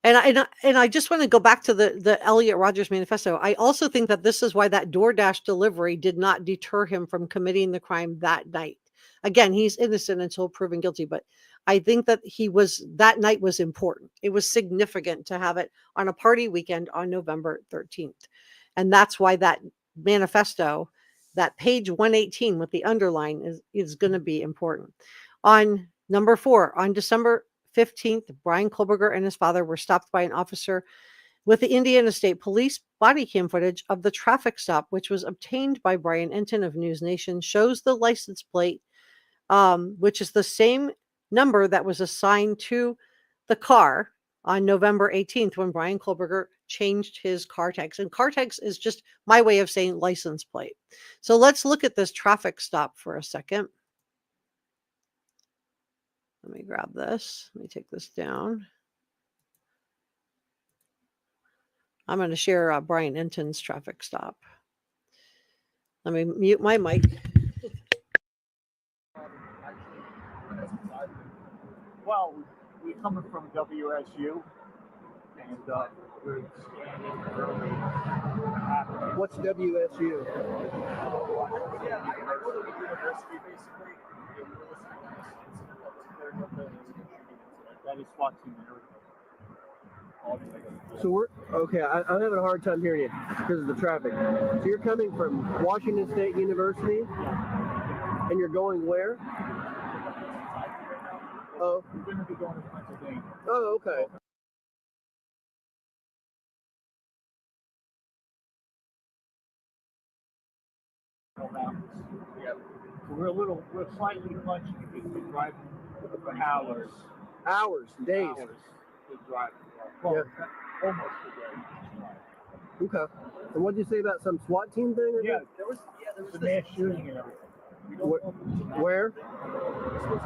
And I just want to go back to the Elliot Rogers manifesto. I also think that this is why that DoorDash delivery did not deter him from committing the crime that night. Again, he's innocent until proven guilty, but I think that that night was important. It was significant to have it on a party weekend on November 13th. And that's why that manifesto, that page 118 with the underline is going to be important. On number 4, on December 15th, Bryan Kohberger and his father were stopped by an officer with the Indiana State Police. Body cam footage of the traffic stop, which was obtained by Brian Enton of News Nation, shows the license plate, which is the same number that was assigned to the car on November 18th when Bryan Kohberger changed his car tags. And car tags is just my way of saying license plate. So let's look at this traffic stop for a second. Let me grab this. Let me take this down. I'm going to share Brian Enton's traffic stop. Let me mute my mic. Well, we're coming from WSU, and we're standing early. What's WSU? Yeah, I go to the university basically. That is SWAT team. So I'm having a hard time hearing you because of the traffic. So you're coming from Washington State University, and you're going where? Oh, we're going to be going to Pennsylvania. Oh, okay. Yeah. We're slightly punchy because we're driving for hours. Hours, days. We're driving. Well, yeah. Almost a day. Okay. And what did you say about some SWAT team thing? Or yeah, there was a mass shooting and everything. Where? This was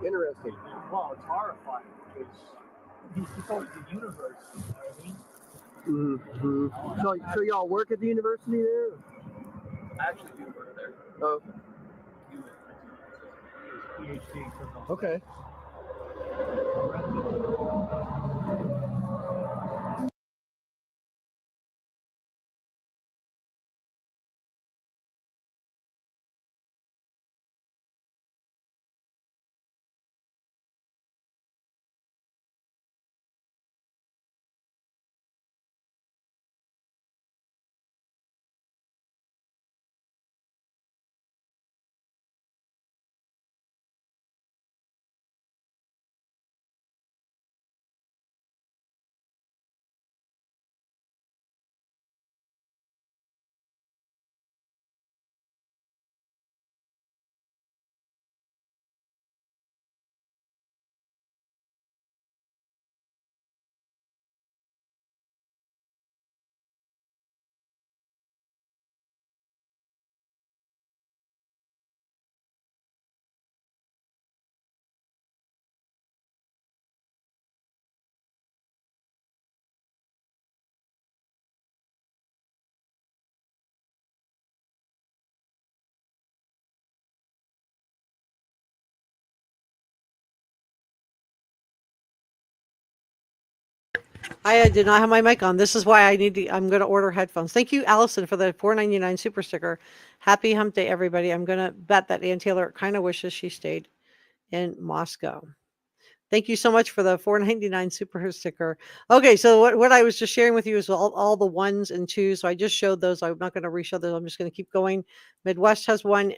Interesting. Well, it's horrifying because he's going to the university, you know what I mean? Mm-hmm. So y'all work at the university there? I actually do work there. Oh. PhD. Okay. I did not have my mic on. This is why I'm going to order headphones. Thank you, Allison, for the $4.99 super sticker. Happy hump day, everybody. I'm going to bet that Ann Taylor kind of wishes she stayed in Moscow. Thank you so much for the $4.99 super sticker. Okay, so what I was just sharing with you is all the ones and twos. So I just showed those. I'm not going to re-show those. I'm just going to keep going. Midwest has one.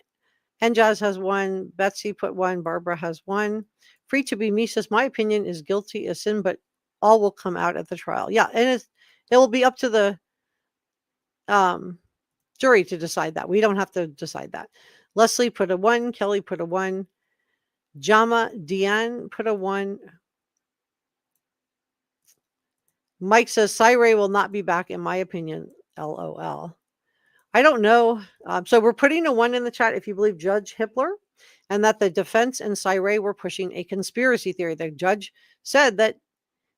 Njaz has one. Betsy put one. Barbara has one. Free to be me says, my opinion is guilty as sin, but all will come out at the trial. Yeah, and it will be up to the jury to decide that. We don't have to decide that. Leslie put a 1. Kelly put a 1. Jama Diane put a 1. Mike says Syray will not be back, in my opinion. LOL. I don't know. So we're putting a 1 in the chat if you believe Judge Hippler and that the defense and Syray were pushing a conspiracy theory. The judge said that.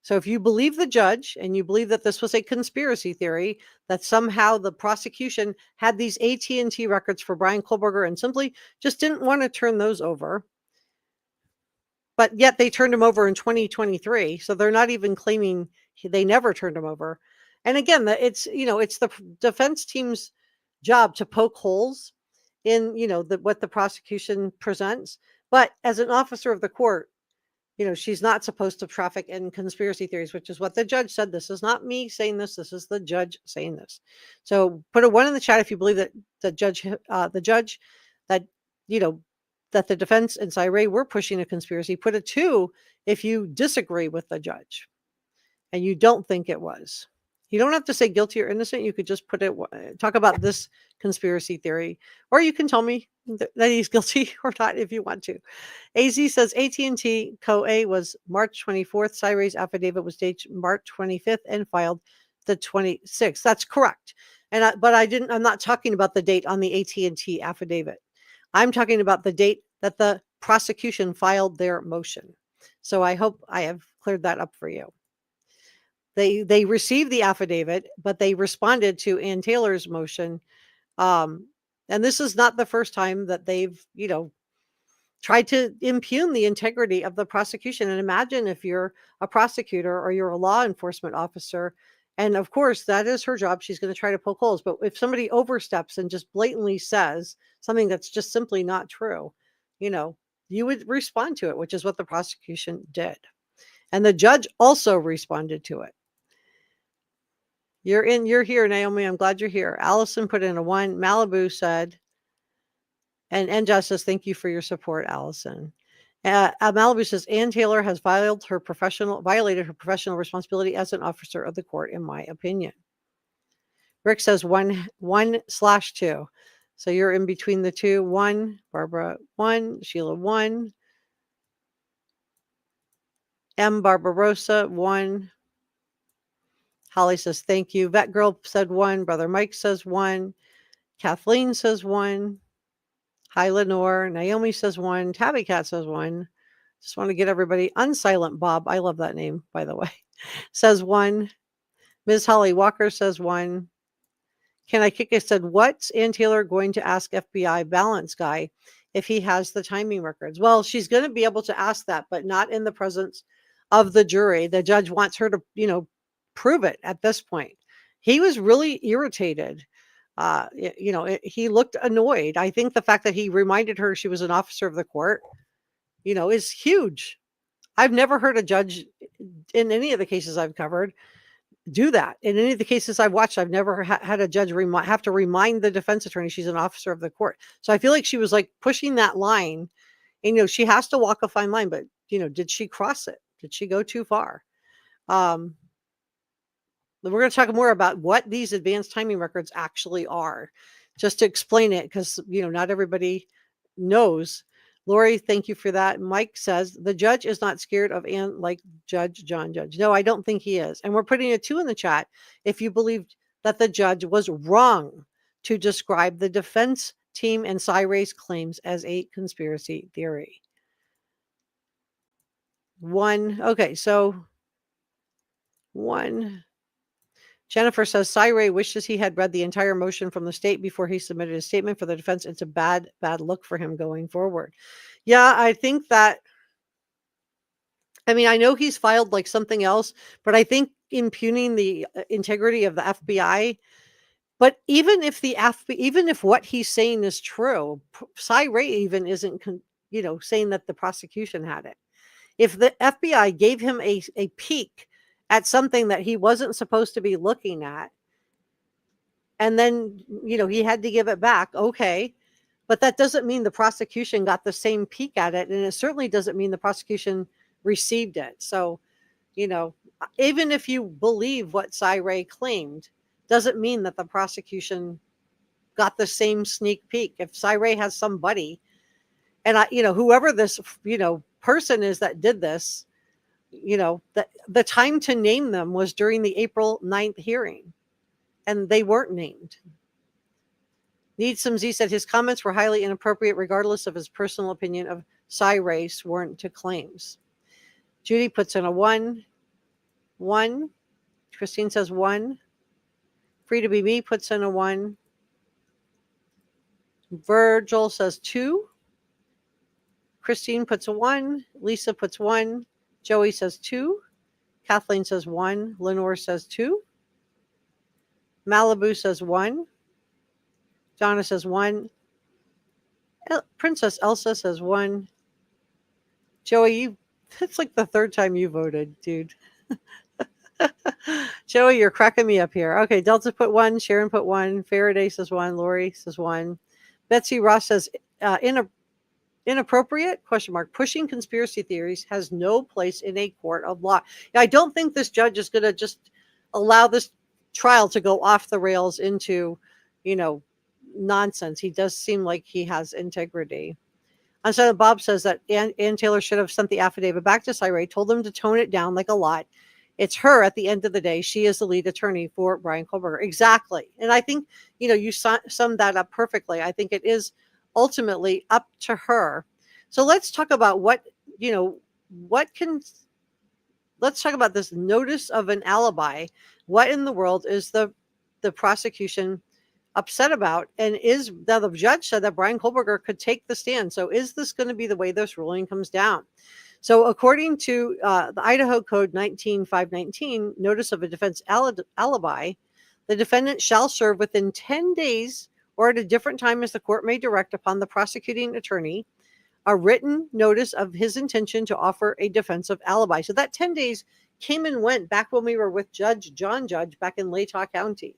So if you believe the judge and you believe that this was a conspiracy theory, that somehow the prosecution had these AT&T records for Bryan Kohberger and simply just didn't want to turn those over, but yet they turned him over in 2023. So they're not even claiming they never turned him over. And again, it's the defense team's job to poke holes in, what the prosecution presents. But as an officer of the court, she's not supposed to traffic in conspiracy theories, which is what the judge said. This is not me saying this. This is the judge saying this. So put a 1 in the chat if you believe that the judge that, that the defense and Syray were pushing a conspiracy. Put a 2 if you disagree with the judge and you don't think it was. You don't have to say guilty or innocent. You could just talk about this conspiracy theory, or you can tell me that he's guilty or not if you want to. AZ says AT&T Co-A was March 24th. Syray's affidavit was dated March 25th and filed the 26th. That's correct. But I'm not talking about the date on the AT&T affidavit. I'm talking about the date that the prosecution filed their motion. So I hope I have cleared that up for you. They received the affidavit, but they responded to Ann Taylor's motion. And this is not the first time that they've, tried to impugn the integrity of the prosecution. And imagine if you're a prosecutor or you're a law enforcement officer, and of course that is her job. She's going to try to poke holes. But if somebody oversteps and just blatantly says something that's just simply not true, you would respond to it, which is what the prosecution did. And the judge also responded to it. You're here, Naomi. I'm glad you're here. Allison put in a 1. Malibu said, and Justice, thank you for your support, Allison. Malibu says, Ann Taylor has violated her professional responsibility as an officer of the court, in my opinion. Rick says 1/2. So you're in between the two. 1, Barbara 1, Sheila 1, M. Barbarossa 1. Holly says, thank you. Vet Girl said 1. Brother Mike says 1. Kathleen says 1. Hi, Lenore. Naomi says 1. Tabby Cat says 1. Just want to get everybody. Unsilent Bob. I love that name, by the way. Says 1. Ms. Holly Walker says 1. Can I kick it? Said, what's Ann Taylor going to ask FBI balance guy if he has the timing records? Well, she's going to be able to ask that, but not in the presence of the jury. The judge wants her to, prove it at this point. He was really irritated. He looked annoyed. I think the fact that he reminded her she was an officer of the court, is huge. I've never heard a judge in any of the cases I've covered do that. In any of the cases I've watched, I've never had a judge have to remind the defense attorney she's an officer of the court. So I feel like she was like pushing that line, and she has to walk a fine line, but did she cross it? Did she go too far? We're going to talk more about what these advanced timing records actually are, just to explain it, because not everybody knows. Lori, thank you for that. Mike says the judge is not scared of Ann like Judge John Judge. No, I don't think he is. And we're putting a 2 in the chat if you believed that the judge was wrong to describe the defense team and Syray's claims as a conspiracy theory. 1. Okay, so 1. Jennifer says Syray wishes he had read the entire motion from the state before he submitted his statement for the defense. It's a bad look for him going forward. Yeah, I think that, I know he's filed like something else, but I think impugning the integrity of the FBI. But even if even if what he's saying is true, Cy Ray even isn't, saying that the prosecution had it. If the FBI gave him a peek at something that he wasn't supposed to be looking at, and then, he had to give it back, okay. But that doesn't mean the prosecution got the same peek at it. And it certainly doesn't mean the prosecution received it. So, even if you believe what Cy Ray claimed, doesn't mean that the prosecution got the same sneak peek. If Cy Ray has somebody, and whoever this, person is that did this, that the time to name them was during the April 9th hearing, and they weren't named. Needsome Z said his comments were highly inappropriate, regardless of his personal opinion of Cy Ray sworn to claims. Judy puts in a 1. Christine says 1. Free to be me puts in a 1. Virgil says 2. Christine puts a 1. Lisa puts 1. Joey says 2. Kathleen says 1. Lenore says 2. Malibu says 1. Donna says 1. Princess Elsa says 1. Joey, it's like the third time you voted, dude. Joey, you're cracking me up here. Okay, Delta put 1. Sharon put 1. Faraday says 1. Lori says 1. Betsy Ross says inappropriate ? Pushing conspiracy theories has no place in a court of law. I don't think this judge is going to just allow this trial to go off the rails into, nonsense. He does seem like he has integrity. And so Bob says that Ann Taylor should have sent the affidavit back to Cy Ray, told him to tone it down like a lot. It's her at the end of the day. She is the lead attorney for Bryan Kohberger. Exactly. And I think, you summed that up perfectly. I think it is ultimately up to her. So let's talk about let's talk about this notice of an alibi. What in the world is the prosecution upset about? And now the judge said that Bryan Kohberger could take the stand. So is this going to be the way this ruling comes down? So according to the Idaho Code 19519, notice of a defense alibi, the defendant shall serve within 10 days or at a different time as the court may direct upon the prosecuting attorney a written notice of his intention to offer a defensive alibi. So that 10 days came and went back when we were with Judge John Judge back in Latah County.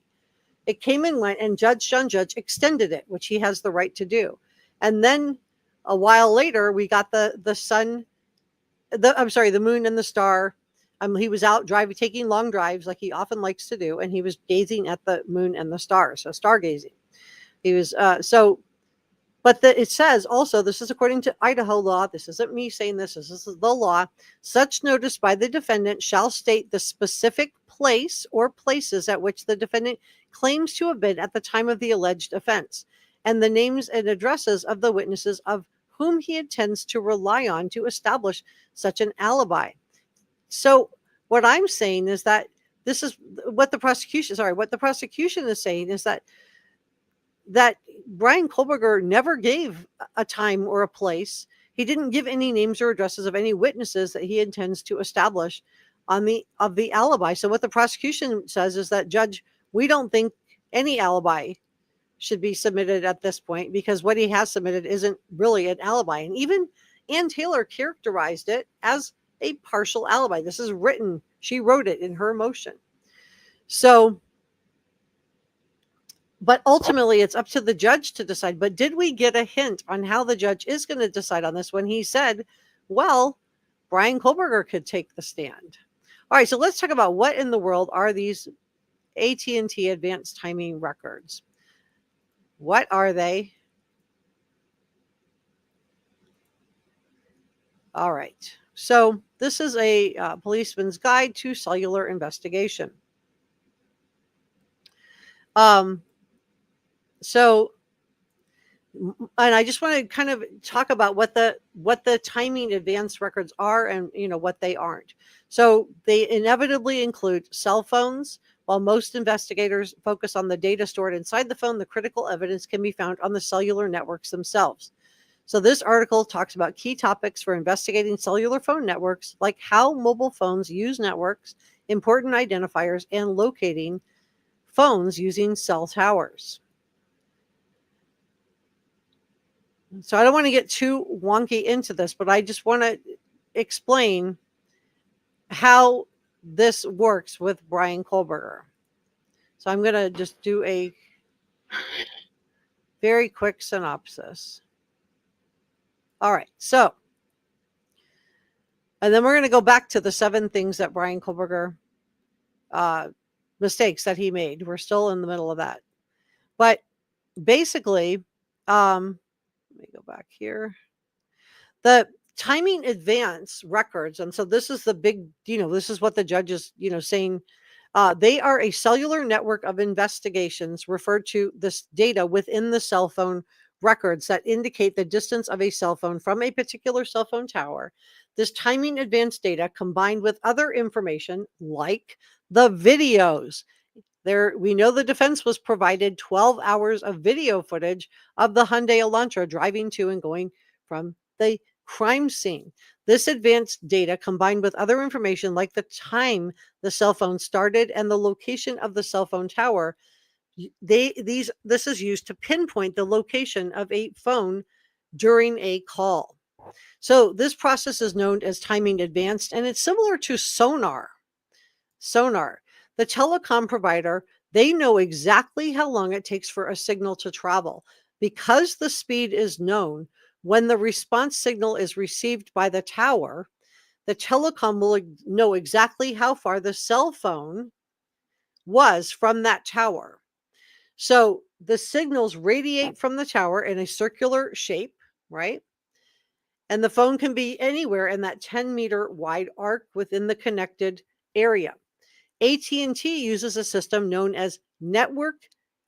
It came and went, and Judge John Judge extended it, which he has the right to do. And then a while later, we got the moon and the star. He was out taking long drives like he often likes to do, and he was gazing at the moon and the stars, so stargazing. He was it says also, this is according to Idaho law. This isn't me saying this. This is the law. Such notice by the defendant shall state the specific place or places at which the defendant claims to have been at the time of the alleged offense, and the names and addresses of the witnesses of whom he intends to rely on to establish such an alibi. So what I'm saying is that this is what the prosecution is saying is that Bryan Kohberger never gave a time or a place. He didn't give any names or addresses of any witnesses that he intends to establish of the alibi. So what the prosecution says is that, Judge, we don't think any alibi should be submitted at this point because what he has submitted isn't really an alibi. And even Ann Taylor characterized it as a partial alibi. This is written. She wrote it in her motion. So, but ultimately it's up to the judge to decide. But did we get a hint on how the judge is going to decide on this when he said, well, Bryan Kohberger could take the stand? All right, so let's talk about what in the world are these AT&T advanced timing records. What are they? All right. So this is a policeman's guide to cellular investigation. So, and I just want to kind of talk about what the timing advanced records are and what they aren't. So they inevitably include cell phones. While most investigators focus on the data stored inside the phone, the critical evidence can be found on the cellular networks themselves. So this article talks about key topics for investigating cellular phone networks, like how mobile phones use networks important identifiers, and locating phones using cell towers. So I don't want to get too wonky into this, but I just want to explain how this works with Bryan Kohberger. So I'm going to just do a very quick synopsis. All right. So, and then we're going to go back to the 7 things that Bryan Kohberger, mistakes that he made. We're still in the middle of that. But basically, let me go back here. The timing advance records, and so this is the big, this is what the judge is, saying. They are a cellular network of investigations referred to this data within the cell phone records that indicate the distance of a cell phone from a particular cell phone tower. This timing advance data combined with other information like the videos. We know the defense was provided 12 hours of video footage of the Hyundai Elantra driving to and going from the crime scene. This advanced data combined with other information like the time the cell phone started and the location of the cell phone tower, this is used to pinpoint the location of a phone during a call. So this process is known as timing advanced, and it's similar to sonar. The telecom provider, they know exactly how long it takes for a signal to travel. Because the speed is known, when the response signal is received by the tower, the telecom will know exactly how far the cell phone was from that tower. So the signals radiate from the tower in a circular shape, right? And the phone can be anywhere in that 10-meter wide arc within the connected area. AT&T uses a system known as Network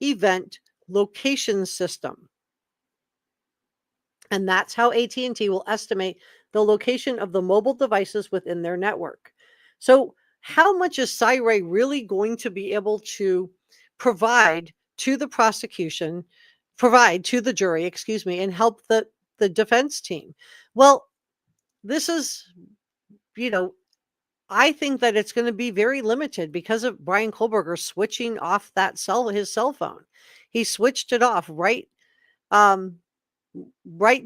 Event Location System. And that's how AT&T will estimate the location of the mobile devices within their network. So how much is CyRay really going to be able to provide to the prosecution, provide to the jury, and help the defense team? Well, this is, I think that it's going to be very limited because of Bryan Kohberger switching off his cell phone. He switched it off right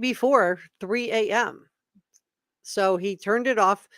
before 3 a.m. So he turned it off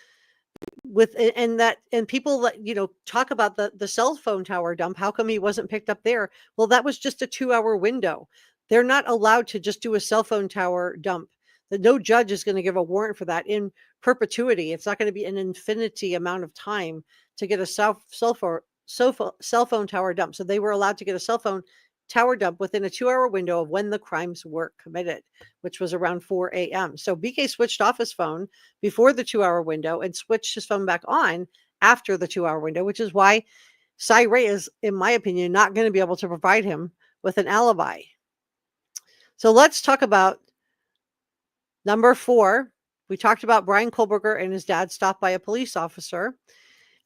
and people that, talk about the cell phone tower dump. How come he wasn't picked up there? Well, that was just a 2-hour window. They're not allowed to just do a cell phone tower dump. No judge is going to give a warrant for that in perpetuity. It's not going to be an infinity amount of time to get a cell phone tower dump. So they were allowed to get a cell phone tower dump within a 2-hour window of when the crimes were committed, which was around 4 a.m. So BK switched off his phone before the 2-hour window and switched his phone back on after the 2-hour window, which is why CyRay is, in my opinion, not going to be able to provide him with an alibi. So let's talk about number 4. We talked about Bryan Kohberger and his dad stopped by a police officer,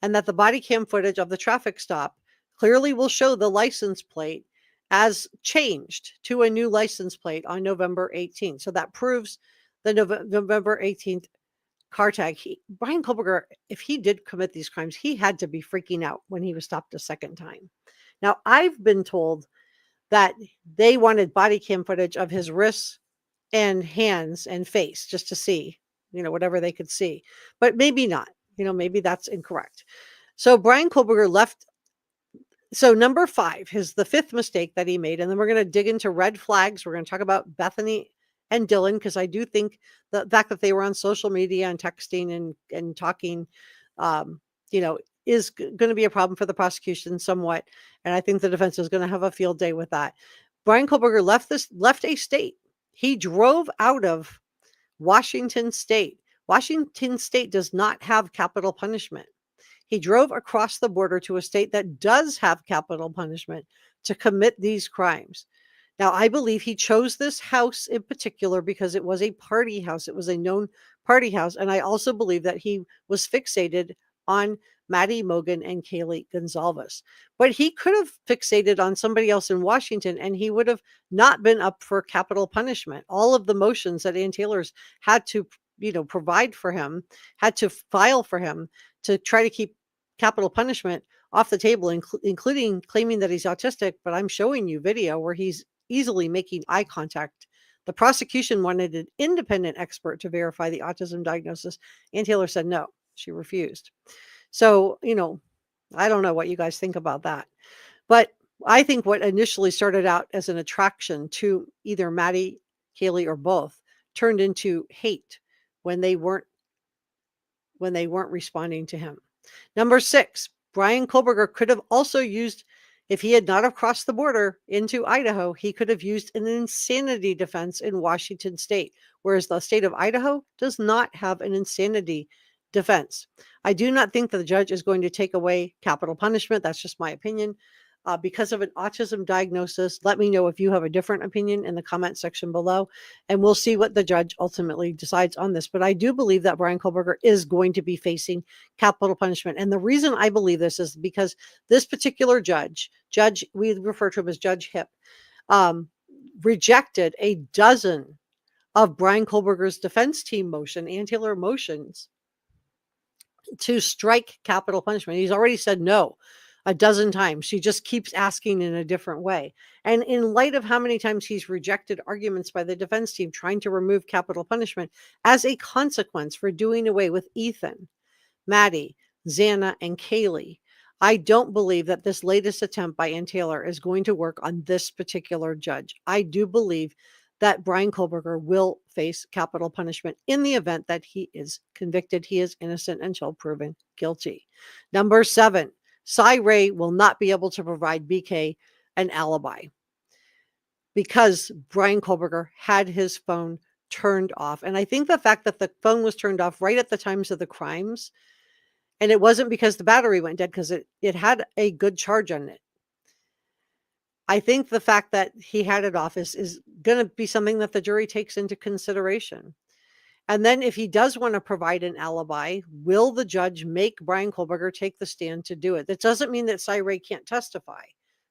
and that the body cam footage of the traffic stop clearly will show the license plate as changed to a new license plate on November 18th. So that proves the November 18th car tag. Bryan Kohberger, if he did commit these crimes, he had to be freaking out when he was stopped a second time. Now, I've been told that they wanted body cam footage of his wrists and hands and face just to see, whatever they could see. But maybe not. Maybe that's incorrect. So Bryan Kohberger left. So number 5 is the 5th mistake that he made. And then we're going to dig into red flags. We're going to talk about Bethany and Dylan, because I do think the fact that they were on social media and texting and talking, is going to be a problem for the prosecution somewhat. And I think the defense is going to have a field day with that. Bryan Kohberger left a state. He drove out of Washington State. Washington State does not have capital punishment. He drove across the border to a state that does have capital punishment to commit these crimes. Now, I believe he chose this house in particular because it was a party house. It was a known party house. And I also believe that he was fixated on Maddie Mogan and Kaylee Gonzalez. But he could have fixated on somebody else in Washington, and he would have not been up for capital punishment. All of the motions that Ann Taylor's had to, provide for him, had to file for him to try to keep capital punishment off the table, including claiming that he's autistic, but I'm showing you video where he's easily making eye contact. The prosecution wanted an independent expert to verify the autism diagnosis, and Taylor said no. She refused. So, I don't know what you guys think about that. But I think what initially started out as an attraction to either Maddie, Kaylee, or both turned into hate when they weren't responding to him. Number 6, Bryan Kohberger could have also used, if he had not have crossed the border into Idaho, he could have used an insanity defense in Washington state, whereas the state of Idaho does not have an insanity defense. I do not think that the judge is going to take away capital punishment. That's just my opinion. Because of an autism diagnosis, let me know if you have a different opinion in the comment section below, and we'll see what the judge ultimately decides on this. But I do believe that Bryan Kohberger is going to be facing capital punishment. And the reason I believe this is because this particular judge, we refer to him as Judge Hip, rejected a dozen of Bryan Kohberger's defense team motion and Taylor motions to strike capital punishment. He's already said no a dozen times. She just keeps asking in a different way. And in light of how many times he's rejected arguments by the defense team trying to remove capital punishment as a consequence for doing away with Ethan, Maddie, Xana, and Kaylee, I don't believe that this latest attempt by Ann Taylor is going to work on this particular judge. I do believe that Bryan Kohberger will face capital punishment in the event that he is convicted. He is innocent until proven guilty. Number 7, Cy Ray will not be able to provide BK an alibi because Bryan Kohberger had his phone turned off. And I think the fact that the phone was turned off right at the times of the crimes, and it wasn't because the battery went dead, because it had a good charge on it. I think the fact that he had it off is going to be something that the jury takes into consideration. And then if he does want to provide an alibi, will the judge make Bryan Kohberger take the stand to do it? That doesn't mean that Cy Ray can't testify.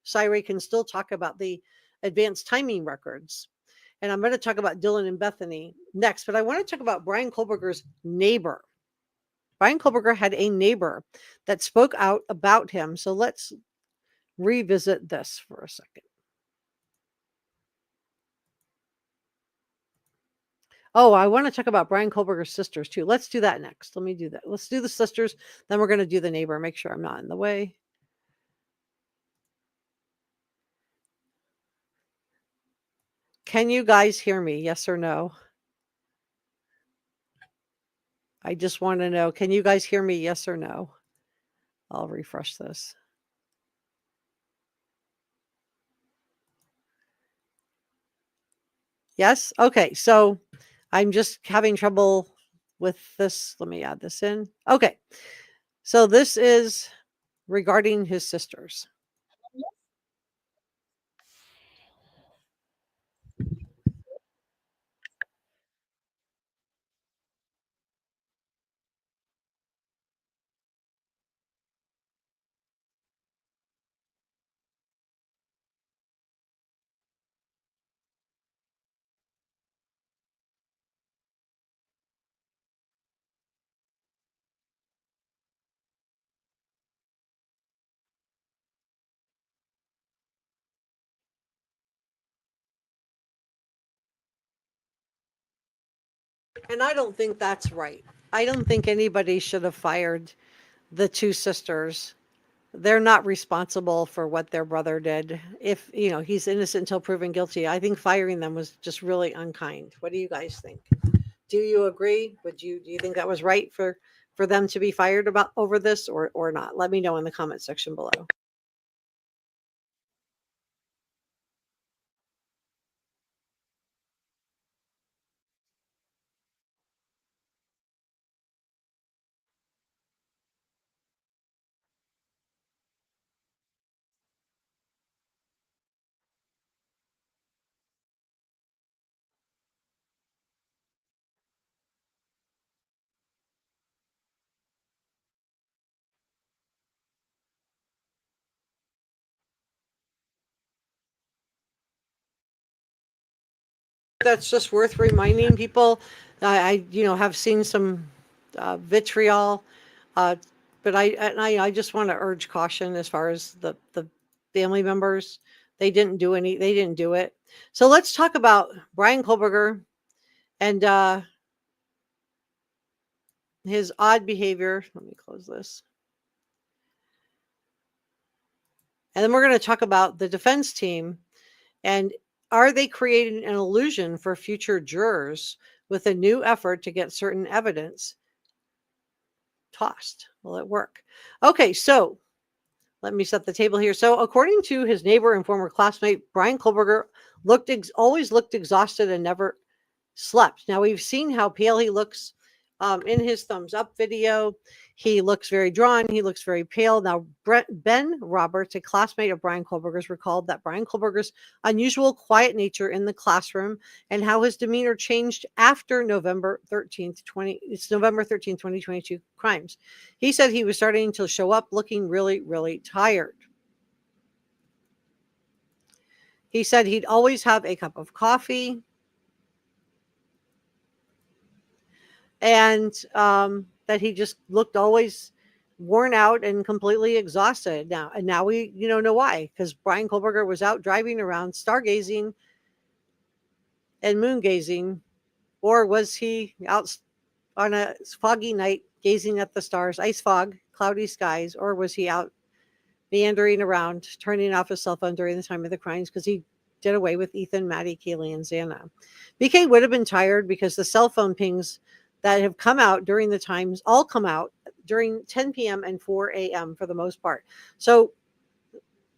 Cy Ray can still talk about the advanced timing records. And I'm going to talk about Dylan and Bethany next, but I want to talk about Bryan Kohberger's neighbor. Bryan Kohberger had a neighbor that spoke out about him. So let's revisit this for a second. Oh, I want to talk about Bryan Kohberger's sisters too. Let's do that next. Let me do that. Let's do the sisters. Then we're going to do the neighbor. Make sure I'm not in the way. Can you guys hear me? Yes or no? I just want to know. Can you guys hear me? Yes or no? I'll refresh this. Yes? Okay. So I'm just having trouble with this. Let me add this in. Okay. So this is regarding his sisters. And I don't think that's right. I don't think anybody should have fired the two sisters. They're not responsible for what their brother did. If, he's innocent until proven guilty, I think firing them was just really unkind. What do you guys think? Do you agree? Do you think that was right for them to be fired over this or not? Let me know in the comment section below. That's just worth reminding people. I have seen some vitriol But I just want to urge caution as far as the family members. They didn't do it. So let's talk about Bryan Kohberger and his odd behavior. Let me close this. And then we're going to talk about the defense team and are they creating an illusion for future jurors with a new effort to get certain evidence tossed? Will it work? Okay, so let me set the table here. So according to his neighbor and former classmate, Bryan Kohberger always looked exhausted and never slept. Now we've seen how pale he looks in his thumbs up video. He looks very drawn. He looks very pale. Now, Ben Roberts, a classmate of Bryan Kohberger's, recalled that Bryan Kohberger's unusual quiet nature in the classroom and how his demeanor changed after November 13th, 2022 crimes. He said he was starting to show up looking really, really tired. He said he'd always have a cup of coffee. And that he just looked always worn out and completely exhausted now. And now we, know why. Because Bryan Kohberger was out driving around stargazing and moon gazing. Or was he out on a foggy night gazing at the stars, ice fog, cloudy skies? Or was he out meandering around, turning off his cell phone during the time of the crimes? Because he did away with Ethan, Maddie, Kaylee, and Xana. BK would have been tired because the cell phone pings that have come out during the times all come out during 10 p.m. and 4 a.m. for the most part. So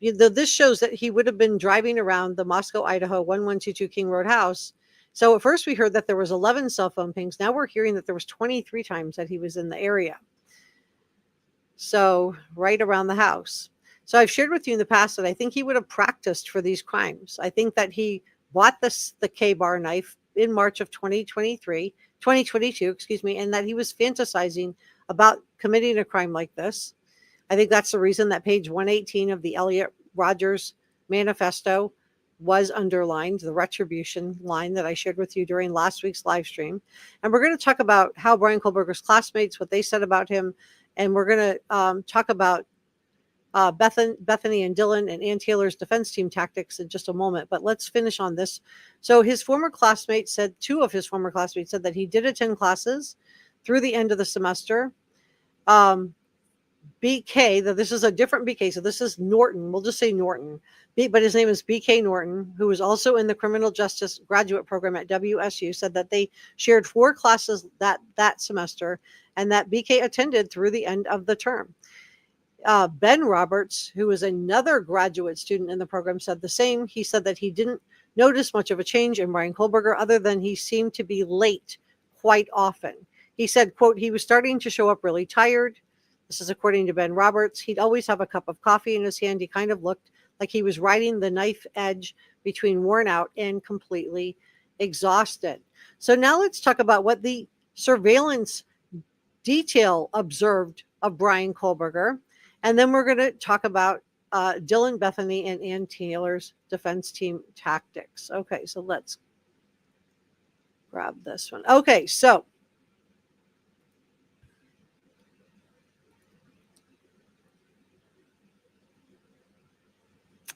this shows that he would have been driving around the Moscow, Idaho 1122 King Road house. So at first we heard that there was 11 cell phone pings. Now we're hearing that there was 23 times that he was in the area. So right around the house. So I've shared with you in the past that I think he would have practiced for these crimes. I think that he bought the K-bar knife in March of 2022, and that he was fantasizing about committing a crime like this. I think that's the reason that page 118 of the Elliot Rogers manifesto was underlined, the retribution line that I shared with you during last week's live stream. And we're going to talk about how Bryan Kohberger's classmates, what they said about him, and we're going to talk about Bethany and Dylan and Ann Taylor's defense team tactics in just a moment, but let's finish on this. So two of his former classmates said that he did attend classes through the end of the semester. BK, that this is a different BK, so this is Norton. We'll just say Norton, but his name is BK Norton, who was also in the criminal justice graduate program at WSU, said that they shared 4 classes that semester and that BK attended through the end of the term. Ben Roberts, who was another graduate student in the program, said the same. He said that he didn't notice much of a change in Bryan Kohberger other than he seemed to be late quite often. He said, quote, he was starting to show up really tired. This is according to Ben Roberts. He'd always have a cup of coffee in his hand. He kind of looked like he was riding the knife edge between worn out and completely exhausted. So now let's talk about what the surveillance detail observed of Bryan Kohberger. And then we're going to talk about Dylan, Bethany, and Ann Taylor's defense team tactics. Okay, so let's grab this one. Okay, so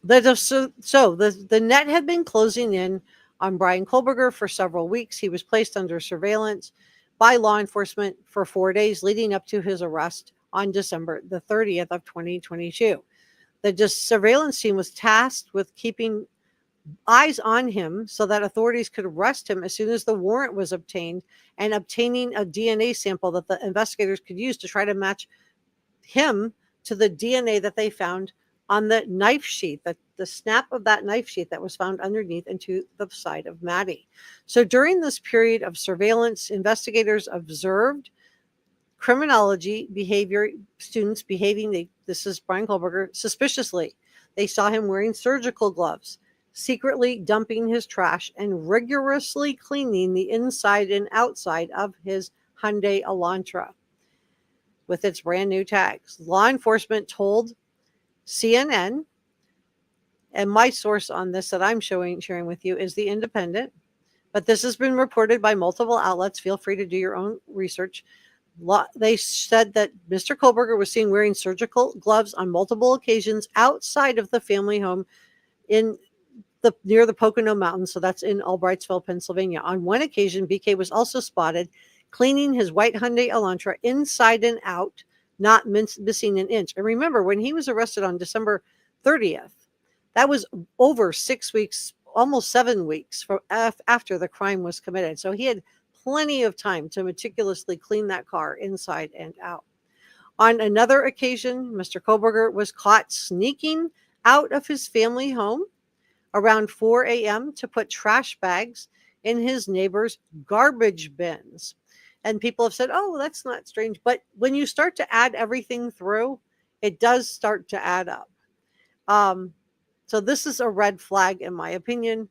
the net had been closing in on Bryan Kohberger for several weeks. He was placed under surveillance by law enforcement for 4 days leading up to his arrest on December the 30th of 2022. The surveillance team was tasked with keeping eyes on him so that authorities could arrest him as soon as the warrant was obtained and obtaining a DNA sample that the investigators could use to try to match him to the DNA that they found on the knife sheath, the snap of that knife sheath that was found underneath and to the side of Maddie. So during this period of surveillance, investigators observed criminology behavior students behaving, this is Bryan Kohberger, suspiciously. They saw him wearing surgical gloves, secretly dumping his trash, and rigorously cleaning the inside and outside of his Hyundai Elantra with its brand new tags. Law enforcement told CNN, and my source on this that I'm sharing with you is The Independent, but this has been reported by multiple outlets. Feel free to do your own research. They said that Mr. Kohberger was seen wearing surgical gloves on multiple occasions outside of the family home in near the Pocono Mountains. So that's in Albrightsville, Pennsylvania. On one occasion, BK was also spotted cleaning his white Hyundai Elantra inside and out, not missing an inch. And remember, when he was arrested on December 30th, that was over 6 weeks, almost 7 weeks after the crime was committed. So he had plenty of time to meticulously clean that car inside and out. On another occasion, Mr. Kohberger was caught sneaking out of his family home around 4 a.m. to put trash bags in his neighbor's garbage bins. And people have said, oh, that's not strange. But when you start to add everything through, it does start to add up. So this is a red flag, in my opinion.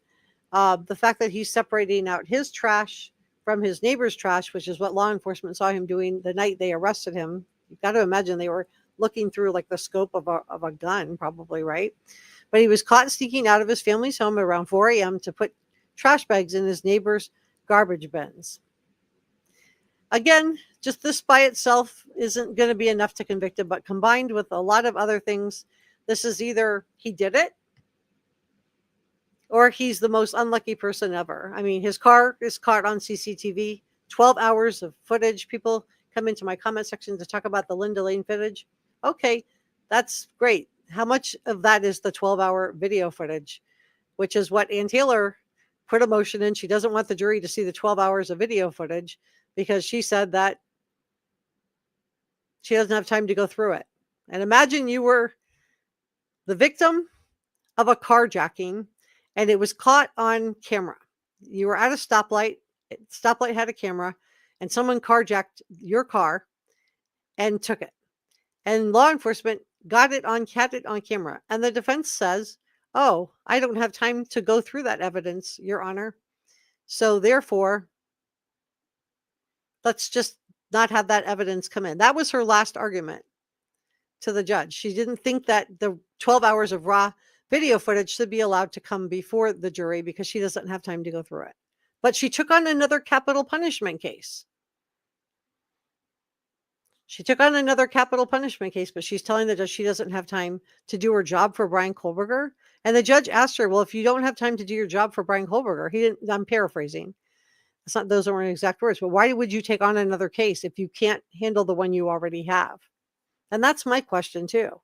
The fact that he's separating out his trash from his neighbor's trash, which is what law enforcement saw him doing the night they arrested him. You've got to imagine they were looking through like the scope of a gun, probably, right? But he was caught sneaking out of his family's home around 4 a.m. to put trash bags in his neighbor's garbage bins. Again, just this by itself isn't going to be enough to convict him, but combined with a lot of other things, this is either he did it or he's the most unlucky person ever. I mean, his car is caught on CCTV, 12 hours of footage. People come into my comment section to talk about the Linda Lane footage. Okay, that's great. How much of that is the 12-hour video footage, which is what Ann Taylor put a motion in. She doesn't want the jury to see the 12 hours of video footage because she said that she doesn't have time to go through it. And imagine you were the victim of a carjacking and it was caught on camera. You were at a stoplight. Stoplight had a camera and someone carjacked your car and took it. And law enforcement had it on camera. And the defense says, oh, I don't have time to go through that evidence, Your Honor. So therefore, let's just not have that evidence come in. That was her last argument to the judge. She didn't think that the 12 hours of raw video footage should be allowed to come before the jury because she doesn't have time to go through it. But she took on another capital punishment case. She took on another capital punishment case, but she's telling the judge she doesn't have time to do her job for Bryan Kohberger. And the judge asked her, well, if you don't have time to do your job for Bryan Kohberger, I'm paraphrasing. It's not, those aren't exact words, but why would you take on another case if you can't handle the one you already have? And that's my question too.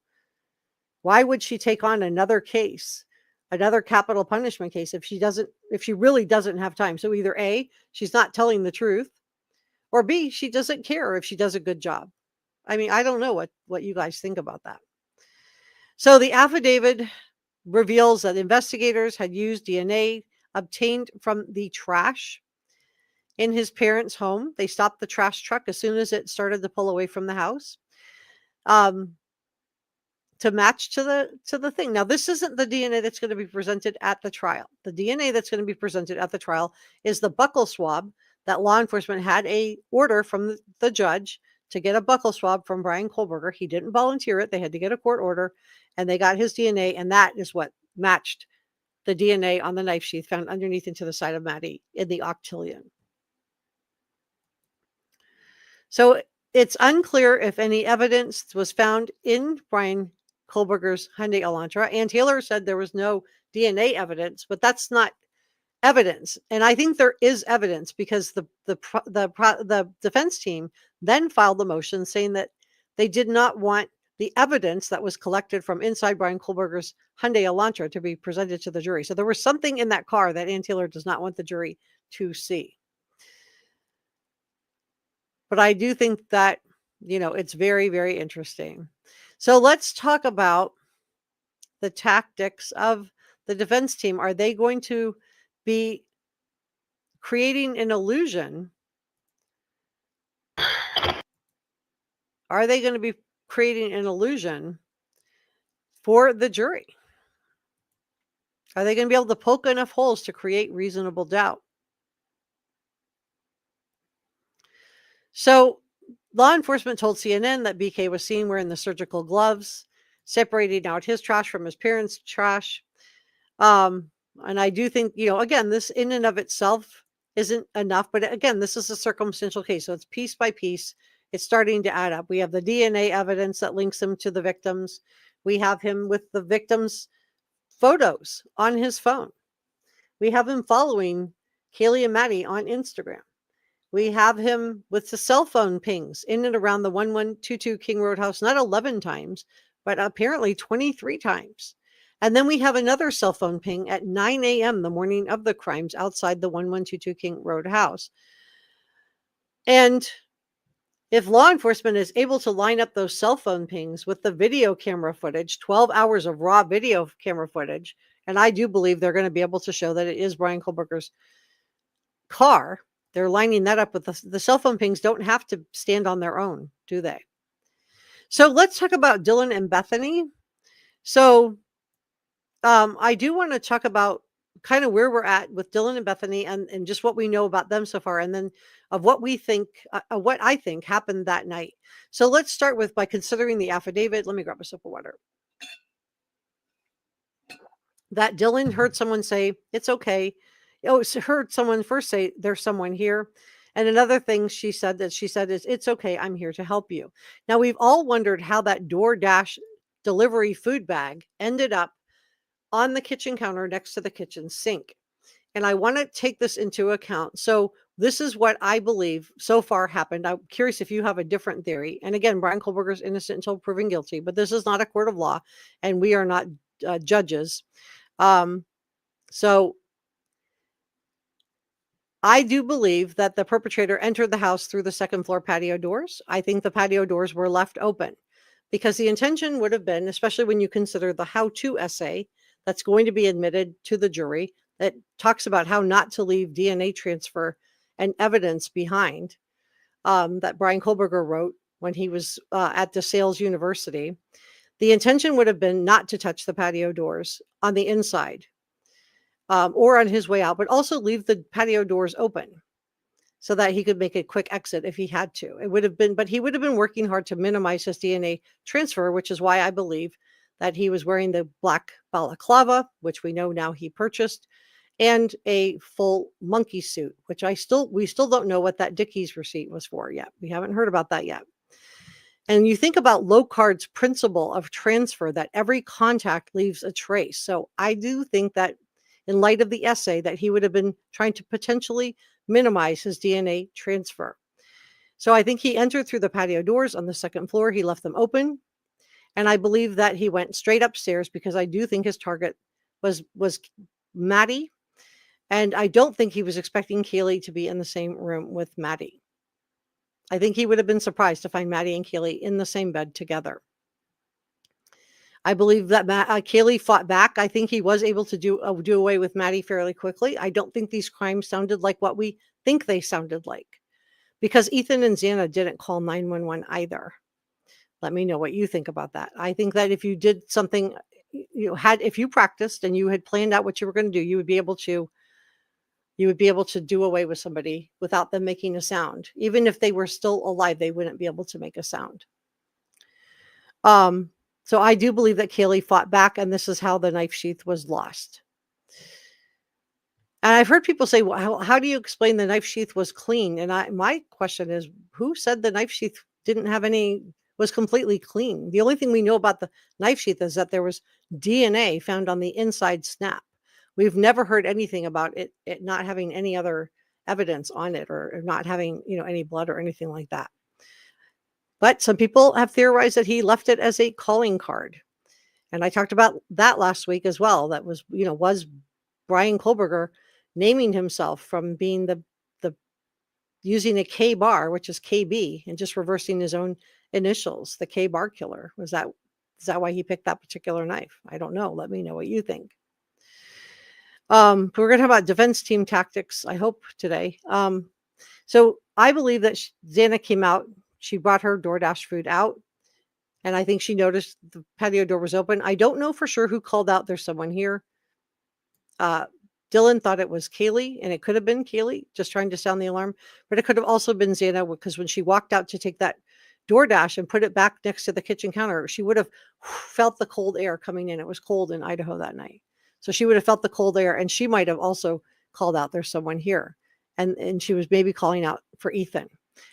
Why would she take on another case, another capital punishment case if she really doesn't have time? So either A, she's not telling the truth, or B, she doesn't care if she does a good job. I mean, I don't know what you guys think about that. So the affidavit reveals that investigators had used DNA obtained from the trash in his parents' home. They stopped the trash truck as soon as it started to pull away from the house to match to the thing. Now, this isn't the DNA that's going to be presented at the trial. The DNA that's going to be presented at the trial is the buccal swab that law enforcement had a order from the judge to get a buccal swab from Bryan Kohberger. He didn't volunteer it. They had to get a court order, and they got his DNA, and that is what matched the DNA on the knife sheath found underneath and to the side of Maddie in the octillion. So it's unclear if any evidence was found in Bryan Kohberger's Hyundai Elantra. Ann Taylor said there was no DNA evidence, but that's not evidence. And I think there is evidence because the defense team then filed the motion saying that they did not want the evidence that was collected from inside Bryan Kohberger's Hyundai Elantra to be presented to the jury. So there was something in that car that Ann Taylor does not want the jury to see. But I do think that, it's very, very interesting. So let's talk about the tactics of the defense team. Are they going to be creating an illusion? Are they going to be creating an illusion for the jury? Are they going to be able to poke enough holes to create reasonable doubt? So law enforcement told CNN that BK was seen wearing the surgical gloves, separating out his trash from his parents' trash. And I do think, again, this in and of itself isn't enough. But again, this is a circumstantial case. So it's piece by piece. It's starting to add up. We have the DNA evidence that links him to the victims. We have him with the victims' photos on his phone. We have him following Kaylee and Maddie on Instagram. We have him with the cell phone pings in and around the 1122 King Road house, not 11 times, but apparently 23 times. And then we have another cell phone ping at 9 a.m. the morning of the crimes outside the 1122 King Road house. And if law enforcement is able to line up those cell phone pings with the video camera footage, 12 hours of raw video camera footage, and I do believe they're going to be able to show that it is Bryan Kohberger's car. They're lining that up with the cell phone pings don't have to stand on their own, do they? So let's talk about Dylan and Bethany. So I do want to talk about kind of where we're at with Dylan and Bethany and just what we know about them so far. And then of what we think, what I think happened that night. So let's start by considering the affidavit. Let me grab a sip of water. That Dylan heard someone say, it's okay. Oh, heard someone first say, there's someone here. And another thing she said is, it's okay, I'm here to help you. Now, we've all wondered how that DoorDash delivery food bag ended up on the kitchen counter next to the kitchen sink. And I want to take this into account. So this is what I believe so far happened. I'm curious if you have a different theory. And again, Bryan Kohberger's innocent until proven guilty, but this is not a court of law and we are not judges. So I do believe that the perpetrator entered the house through the second floor patio doors. I think the patio doors were left open because the intention would have been, especially when you consider the how-to essay that's going to be admitted to the jury that talks about how not to leave DNA transfer and evidence behind, that Bryan Kohberger wrote when he was at DeSales University. The intention would have been not to touch the patio doors on the inside or on his way out, but also leave the patio doors open so that he could make a quick exit if he had to. It would have been, but he would have been working hard to minimize his DNA transfer, which is why I believe that he was wearing the black balaclava, which we know now he purchased, and a full monkey suit, which we still don't know what that Dickies receipt was for yet. We haven't heard about that yet. And you think about Locard's principle of transfer, that every contact leaves a trace. So I do think that in light of the essay, that he would have been trying to potentially minimize his DNA transfer. So I think he entered through the patio doors on the second floor. He left them open. And I believe that he went straight upstairs because I do think his target was Maddie. And I don't think he was expecting Kaylee to be in the same room with Maddie. I think he would have been surprised to find Maddie and Kaylee in the same bed together. I believe that Kaylee fought back. I think he was able to do away with Maddie fairly quickly. I don't think these crimes sounded like what we think they sounded like, because Ethan and Xana didn't call 911 either. Let me know what you think about that. I think that if you did something, if you practiced and you had planned out what you were going to do, you would be able to do away with somebody without them making a sound. Even if they were still alive, they wouldn't be able to make a sound. So I do believe that Kaylee fought back, and this is how the knife sheath was lost. And I've heard people say, well, how do you explain the knife sheath was clean? And my question is, who said the knife sheath was completely clean? The only thing we know about the knife sheath is that there was DNA found on the inside snap. We've never heard anything about it not having any other evidence on it, or not having, any blood or anything like that. But some people have theorized that he left it as a calling card. And I talked about that last week as well. That was Bryan Kohberger naming himself from being the using a K bar, which is KB, and just reversing his own initials, the K bar killer. Is that why he picked that particular knife? I don't know. Let me know what you think. We're going to talk about defense team tactics, I hope, today. So I believe that Xana came out. She brought her DoorDash food out, and I think she noticed the patio door was open. I don't know for sure who called out, there's someone here. Dylan thought it was Kaylee, and it could have been Kaylee just trying to sound the alarm, but it could have also been Xana, because when she walked out to take that DoorDash and put it back next to the kitchen counter, she would have felt the cold air coming in. It was cold in Idaho that night. So she would have felt the cold air, and she might have also called out, there's someone here. And she was maybe calling out for Ethan.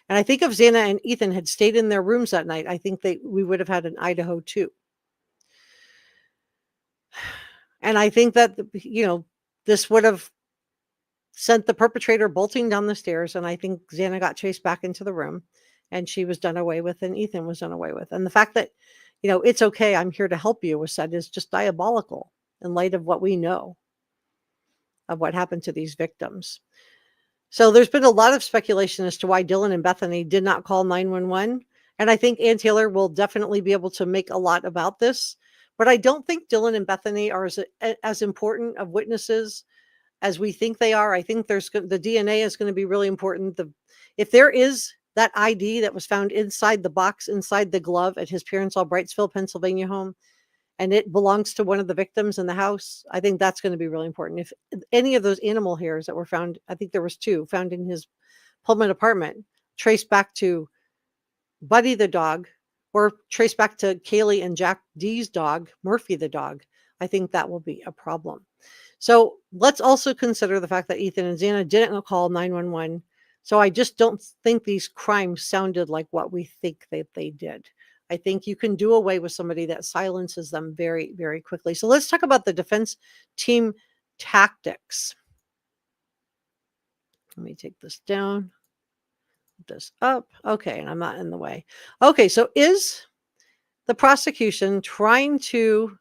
And I think if Xana and Ethan had stayed in their rooms that night, I think we would have had an Idaho too. And I think that, this would have sent the perpetrator bolting down the stairs. And I think Xana got chased back into the room and she was done away with and Ethan was done away with. And the fact that, it's okay, I'm here to help you was said is just diabolical in light of what we know of what happened to these victims. So there's been a lot of speculation as to why Dylan and Bethany did not call 911. And I think Ann Taylor will definitely be able to make a lot about this. But I don't think Dylan and Bethany are as important of witnesses as we think they are. I think the DNA is going to be really important. If there is that ID that was found inside the box, inside the glove at his parents' Albrightsville, Pennsylvania home, and it belongs to one of the victims in the house, I think that's going to be really important. If any of those animal hairs that were found, I think there was 2 found in his Pullman apartment, traced back to Buddy the dog, or traced back to Kaylee and Jack D's dog, Murphy the dog, I think that will be a problem. So let's also consider the fact that Ethan and Xana didn't call 911. So I just don't think these crimes sounded like what we think that they did. I think you can do away with somebody that silences them very, very quickly. So let's talk about the defense team tactics. Let me take this down, this up. Okay, and I'm not in the way. Okay, so is the prosecution trying to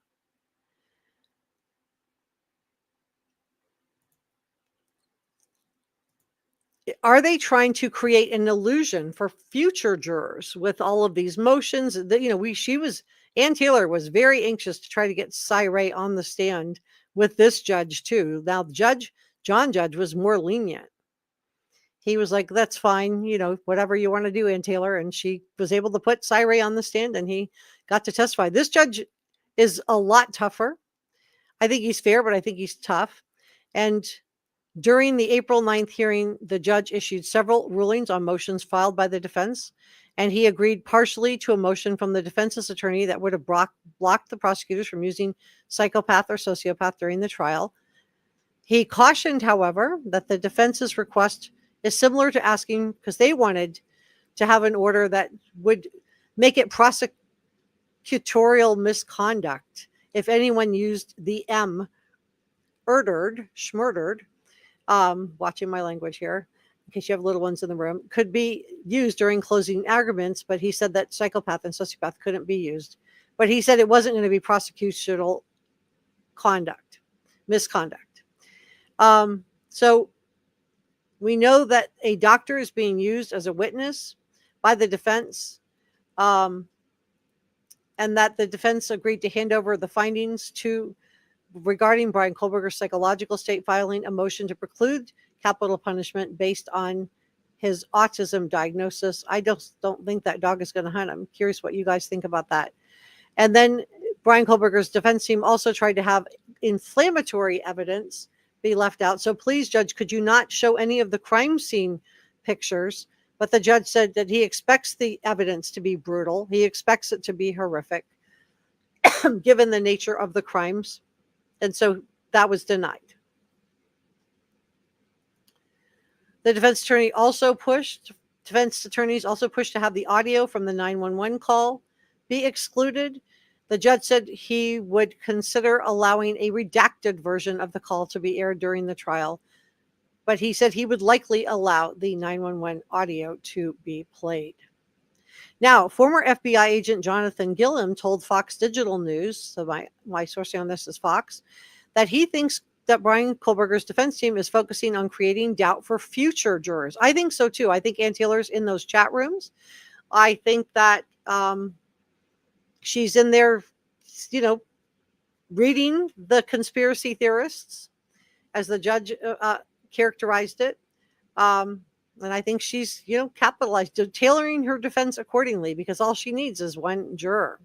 are they trying to create an illusion for future jurors with all of these motions that, Ann Taylor was very anxious to try to get Cy Ray on the stand with this judge too. Now John Judge was more lenient. He was like, that's fine, whatever you want to do, Ann Taylor. And she was able to put Cy Ray on the stand and he got to testify. This judge is a lot tougher. I think he's fair, but I think he's tough. And during the April 9th hearing, the judge issued several rulings on motions filed by the defense, and he agreed partially to a motion from the defense's attorney that would have blocked the prosecutors from using psychopath or sociopath during the trial. He cautioned, however, that the defense's request is similar to asking, because they wanted to have an order that would make it prosecutorial misconduct if anyone used the M, schmurdered, watching my language here, in case you have little ones in the room, could be used during closing arguments, but he said that psychopath and sociopath couldn't be used. But he said it wasn't going to be prosecutorial misconduct. So we know that a doctor is being used as a witness by the defense, and that the defense agreed to hand over the findings regarding Bryan Kohberger's psychological state, filing a motion to preclude capital punishment based on his autism diagnosis. I don't think that dog is going to hunt. I'm curious what you guys think about that. And then Bryan Kohberger's defense team also tried to have inflammatory evidence be left out. So please, Judge, could you not show any of the crime scene pictures? But the judge said that he expects the evidence to be brutal. He expects it to be horrific, given the nature of the crimes. And so that was denied. The defense attorneys also pushed to have the audio from the 911 call be excluded. The judge said he would consider allowing a redacted version of the call to be aired during the trial, but he said he would likely allow the 911 audio to be played. Now, former FBI agent Jonathan Gilliam told Fox Digital News, so my source on this is Fox, that he thinks that Bryan Kohberger's defense team is focusing on creating doubt for future jurors. I think so too. I think Ann Taylor's in those chat rooms. I think that she's in there, reading the conspiracy theorists, as the judge characterized it. And I think she's, capitalized, tailoring her defense accordingly, because all she needs is one juror.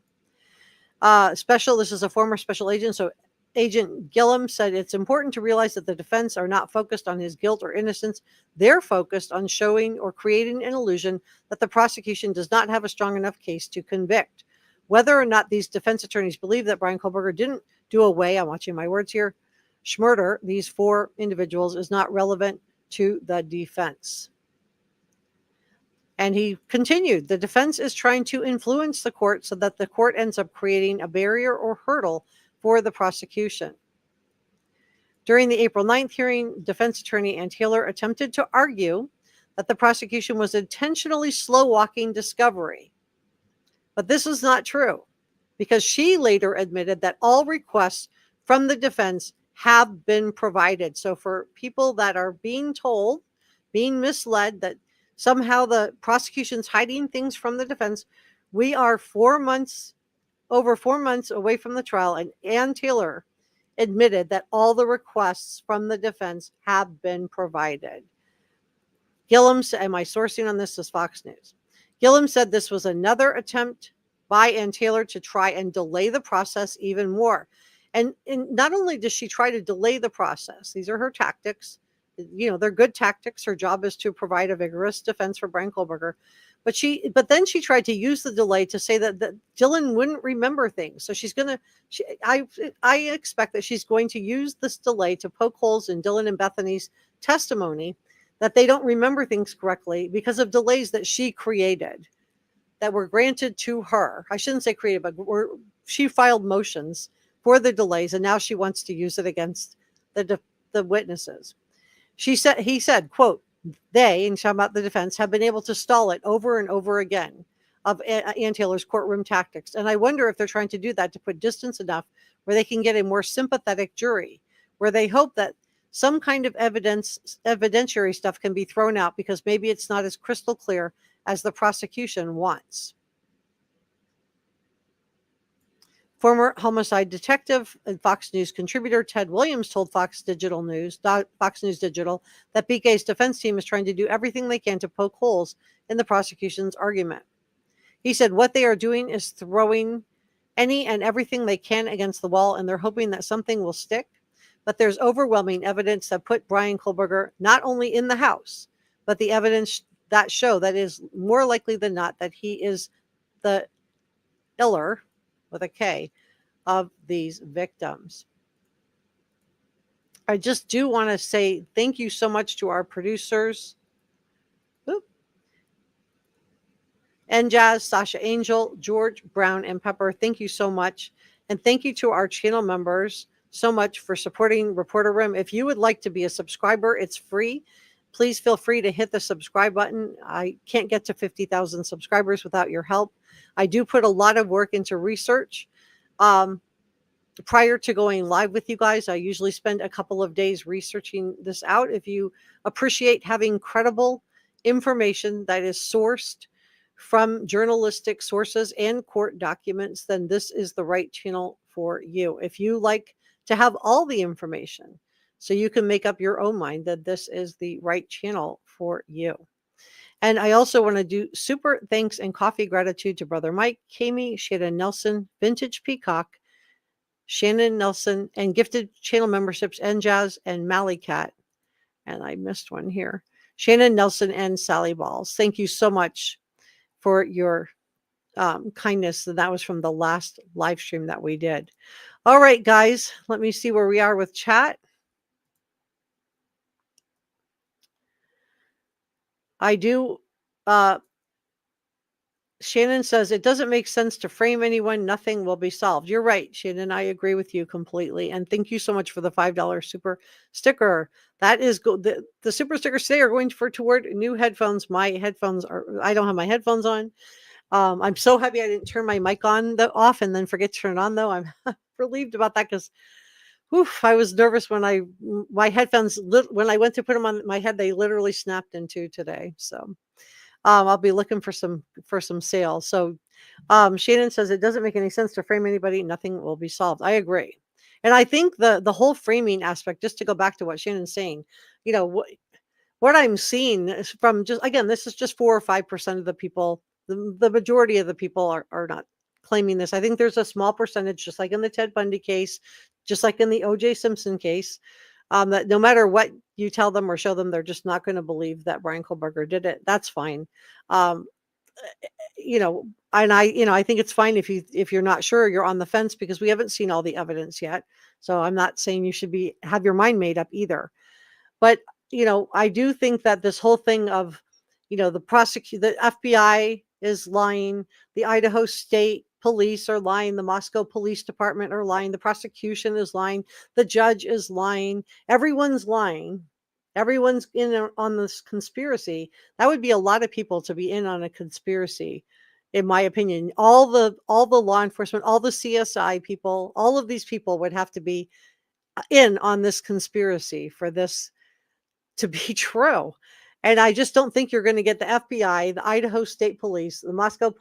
This is a former special agent. So Agent Gilliam said it's important to realize that the defense are not focused on his guilt or innocence. They're focused on showing or creating an illusion that the prosecution does not have a strong enough case to convict. Whether or not these defense attorneys believe that Bryan Kohberger didn't do away, I'm watching my words here, schmurder these 4 individuals is not relevant to the defense. And he continued, the defense is trying to influence the court so that the court ends up creating a barrier or hurdle for the prosecution. During the April 9th hearing, defense attorney Ann Taylor attempted to argue that the prosecution was intentionally slow-walking discovery. But this is not true, because she later admitted that all requests from the defense have been provided. So for people that are being told, being misled, that somehow the prosecution's hiding things from the defense, we are over 4 months away from the trial, and Ann Taylor admitted that all the requests from the defense have been provided. Gillum, and my sourcing on this is Fox News. Gillum said this was another attempt by Ann Taylor to try and delay the process even more. And not only does she try to delay the process, these are her tactics. They're good tactics. Her job is to provide a vigorous defense for Bryan Kohberger. But then she tried to use the delay to say that Dylan wouldn't remember things. So I expect that she's going to use this delay to poke holes in Dylan and Bethany's testimony, that they don't remember things correctly because of delays that she created, that were granted to her. I shouldn't say created, but she filed motions for the delays, and now she wants to use it against the witnesses. He said, quote, they, and talking about the defense, have been able to stall it over and over again of Ann Taylor's courtroom tactics. And I wonder if they're trying to do that to put distance enough where they can get a more sympathetic jury, where they hope that some kind of evidentiary stuff can be thrown out because maybe it's not as crystal clear as the prosecution wants. Former homicide detective and Fox News contributor Ted Williams told Fox News Digital, that BK's defense team is trying to do everything they can to poke holes in the prosecution's argument. He said what they are doing is throwing any and everything they can against the wall, and they're hoping that something will stick. But there's overwhelming evidence that put Bryan Kohberger not only in the house, but the evidence that show that is more likely than not that he is the killer, with a K, of these victims. I just do want to say thank you so much to our producers. And Jazz, Sasha Angel, George, Brown, and Pepper. Thank you so much. And thank you to our channel members so much for supporting Reporter Room. If you would like to be a subscriber, it's free. Please feel free to hit the subscribe button. I can't get to 50,000 subscribers without your help. I do put a lot of work into research. Prior to going live with you guys, I usually spend a couple of days researching this out. If you appreciate having credible information that is sourced from journalistic sources and court documents, then this is the right channel for you. If you like to have all the information so you can make up your own mind, then this is the right channel for you. And I also want to do super thanks and coffee gratitude to Brother Mike, Kami, Shannon Nelson, Vintage Peacock, Shannon Nelson, and gifted channel memberships, Njaz and Mallycat. And I missed one here. Shannon Nelson and Sally Balls. Thank you so much for your kindness. That was from the last live stream that we did. All right, guys, let me see where we are with chat. I do. Shannon says it doesn't make sense to frame anyone. Nothing will be solved. You're right, Shannon. I agree with you completely. And thank you so much for the $5 super sticker. That is the super stickers today are going toward new headphones. My headphones I don't have my headphones on. I'm so happy I didn't turn my mic off and then forget to turn it on, though. I'm relieved about that because I was nervous when my headphones, when I went to put them on my head, they literally snapped in two today. So I'll be looking for some sales. So Shannon says it doesn't make any sense to frame anybody. Nothing will be solved. I agree. And I think the whole framing aspect, just to go back to what Shannon's saying, what I'm seeing is from this is just 4 or 5% of the people. The majority of the people are not claiming this. I think there's a small percentage, just like in the Ted Bundy case, just like in the O.J. Simpson case, that no matter what you tell them or show them, they're just not going to believe that Bryan Kohberger did it. That's fine. And I think it's fine if you're not sure, you're on the fence, because we haven't seen all the evidence yet. So I'm not saying you should have your mind made up either. But, I do think that this whole thing of, the FBI is lying. The Idaho State Police are lying. The Moscow Police Department are lying. The prosecution is lying. The judge is lying. Everyone's lying. Everyone's in on this conspiracy. That would be a lot of people to be in on a conspiracy, in my opinion. All the law enforcement, all the CSI people, all of these people would have to be in on this conspiracy for this to be true. And I just don't think you're going to get the FBI, the Idaho State Police, the Moscow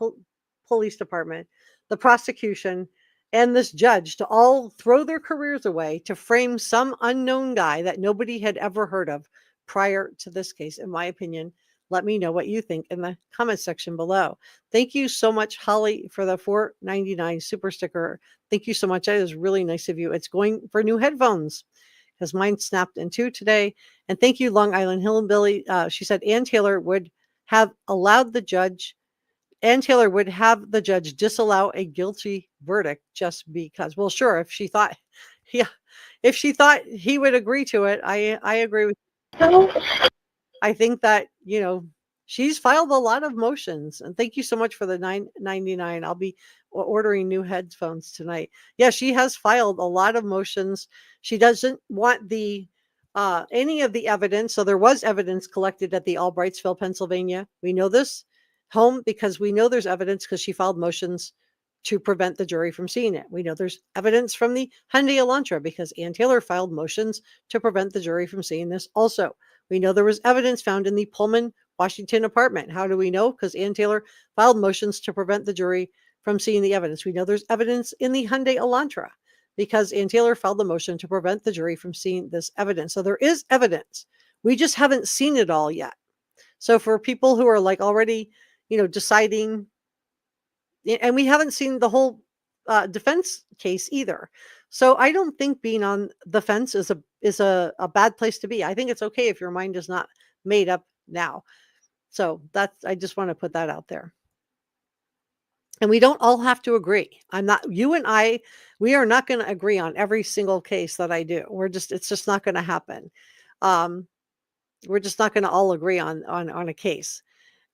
Police Department, the prosecution, and this judge to all throw their careers away to frame some unknown guy that nobody had ever heard of prior to this case, in my opinion. Let me know what you think in the comment section below. Thank you so much, Holly, for the $4.99 super sticker. Thank you so much. That is really nice of you. It's going for new headphones because mine snapped in two today. And thank you, Long Island Hillbilly. She said Ann Taylor would have the judge disallow a guilty verdict just because. Well, sure, if she thought he would agree to it, I agree with you. I think that, she's filed a lot of motions. And thank you so much for the $9.99. I'll be ordering new headphones tonight. Yeah, she has filed a lot of motions. She doesn't want any of the evidence. So there was evidence collected at the Albrightsville, Pennsylvania. We know this home because we know there's evidence because she filed motions to prevent the jury from seeing it. We know there's evidence from the Hyundai Elantra because Ann Taylor filed motions to prevent the jury from seeing this also. We know there was evidence found in the Pullman, Washington apartment. How do we know? Because Ann Taylor filed motions to prevent the jury from seeing the evidence. We know there's evidence in the Hyundai Elantra because Ann Taylor filed the motion to prevent the jury from seeing this evidence. So there is evidence. We just haven't seen it all yet. So for people who are like already, deciding, and we haven't seen the whole defense case either. So I don't think being on the fence is a bad place to be. I think it's okay if your mind is not made up now. So I just want to put that out there. And we don't all have to agree. You and I, we are not going to agree on every single case that I do. It's just not going to happen. We're just not going to all agree on a case.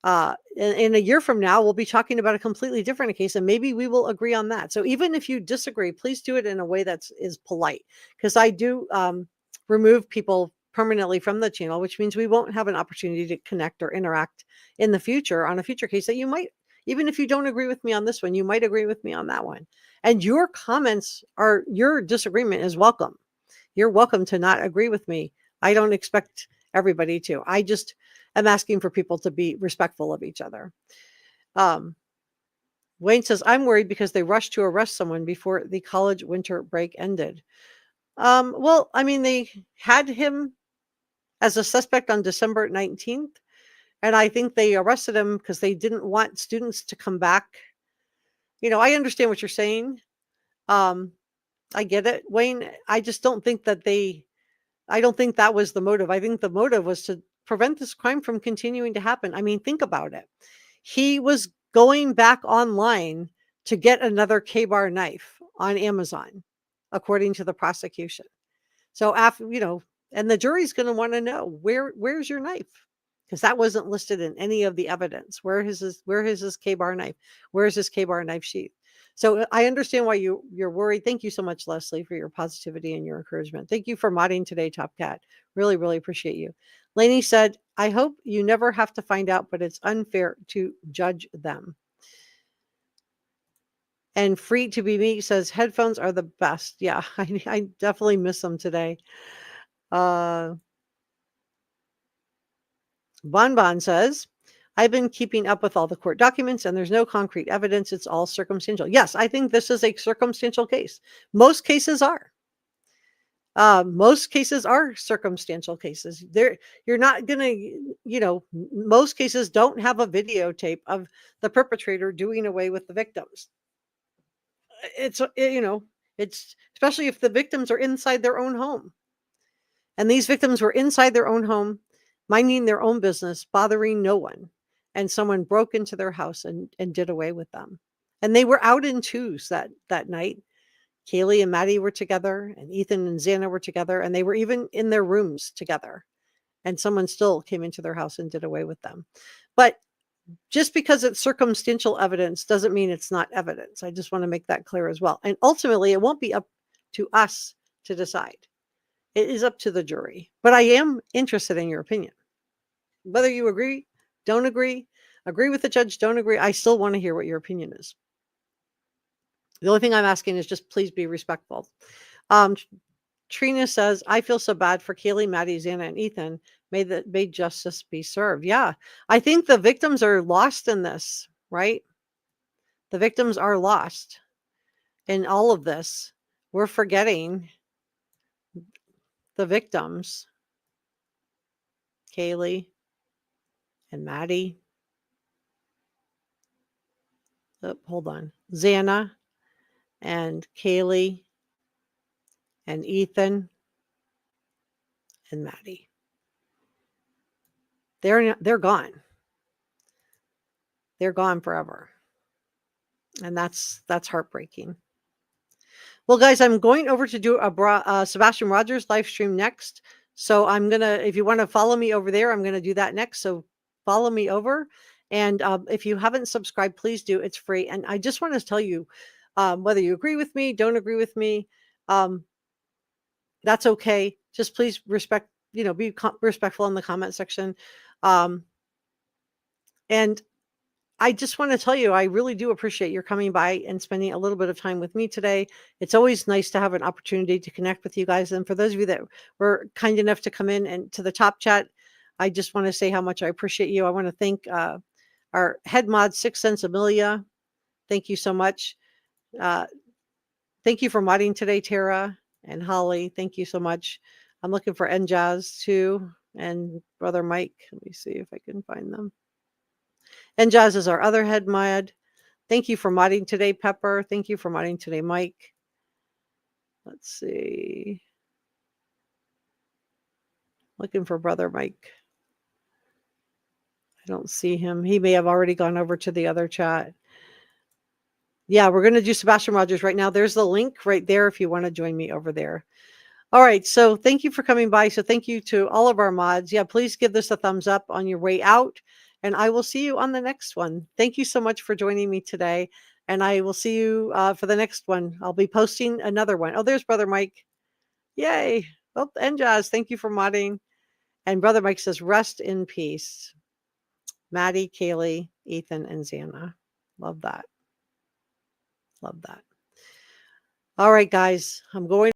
In a year from now, we'll be talking about a completely different case, and maybe we will agree on that. So even if you disagree, please do it in a way that is polite, because I do remove people permanently from the channel, which means we won't have an opportunity to connect or interact in the future on a future case that you might, even if you don't agree with me on this one, you might agree with me on that one. And your comments your disagreement is welcome. You're welcome to not agree with me. I don't expect everybody to. I just am asking for people to be respectful of each other. Wayne says, I'm worried because they rushed to arrest someone before the college winter break ended. Well, I mean, they had him as a suspect on December 19th. And I think they arrested him because they didn't want students to come back. I understand what you're saying. I get it, Wayne. I just don't think I don't think that was the motive. I think the motive was to prevent this crime from continuing to happen. I mean, think about it. He was going back online to get another K-bar knife on Amazon, according to the prosecution. So after, and the jury's going to want to know where's your knife? Because that wasn't listed in any of the evidence. Where is his K-bar knife? Where is his K-bar knife sheath? So I understand why you're worried. Thank you so much, Leslie, for your positivity and your encouragement. Thank you for modding today, Top Cat. Really, really appreciate you. Lainey said, I hope you never have to find out, but it's unfair to judge them. And Free to Be Me says, headphones are the best. Yeah, I definitely miss them today. Bonbon says, I've been keeping up with all the court documents and there's no concrete evidence. It's all circumstantial. Yes, I think this is a circumstantial case. Most cases are. Most cases are circumstantial cases. You're not going to, most cases don't have a videotape of the perpetrator doing away with the victims. It's especially if the victims are inside their own home. And these victims were inside their own home, minding their own business, bothering no one. And someone broke into their house and did away with them. And they were out in twos that night. Kaylee and Maddie were together, and Ethan and Xana were together, and they were even in their rooms together. and someone still came into their house and did away with them. But just because it's circumstantial evidence doesn't mean it's not evidence. I just want to make that clear as well. And ultimately, it won't be up to us to decide. It is up to the jury. But I am interested in your opinion. Whether you agree, don't agree with the judge, don't agree, I still want to hear what your opinion is. The only thing I'm asking is just please be respectful. Trina says, I feel so bad for Kaylee, Maddie, Xana, and Ethan. May justice be served. Yeah, I think the victims are lost in this, right? The victims are lost in all of this. We're forgetting the victims, Kaylee and Maddie. Oh, hold on. Xana and Kaylee and Ethan and Maddie. They're gone. They're gone forever. And that's heartbreaking. Well, guys, I'm going over to do a Sebastian Rogers live stream next. So I'm going to, if you want to follow me over there, I'm going to do that next. So follow me over. And if you haven't subscribed, please do. It's free. And I just want to tell you, whether you agree with me, don't agree with me, that's okay. Just please respect, be respectful in the comment section. And I just want to tell you, I really do appreciate your coming by and spending a little bit of time with me today. It's always nice to have an opportunity to connect with you guys. And for those of you that were kind enough to come in and to the top chat, I just want to say how much I appreciate you. I want to thank our head mod, 6 Cents Amelia. Thank you so much. Thank you for modding today, Tara and Holly. Thank you so much. I'm looking for Njaz too, and Brother Mike. Let me see if I can find them. Njaz is our other head mod. Thank you for modding today, Pepper. Thank you for modding today, Mike. Let's see. Looking for Brother Mike. I don't see him. He may have already gone over to the other chat. Yeah, we're going to do Sebastian Rogers right now. There's the link right there if you want to join me over there. All right, so thank you for coming by. So thank you to all of our mods. Yeah, please give this a thumbs up on your way out, and I will see you on the next one. Thank you so much for joining me today, and I will see you for the next one. I'll be posting another one. Oh, there's Brother Mike. Yay. Oh, and Jazz, thank you for modding. And Brother Mike says, rest in peace. Maddie, Kaylee, Ethan, and Xana. Love that. Love that. All right, guys, I'm going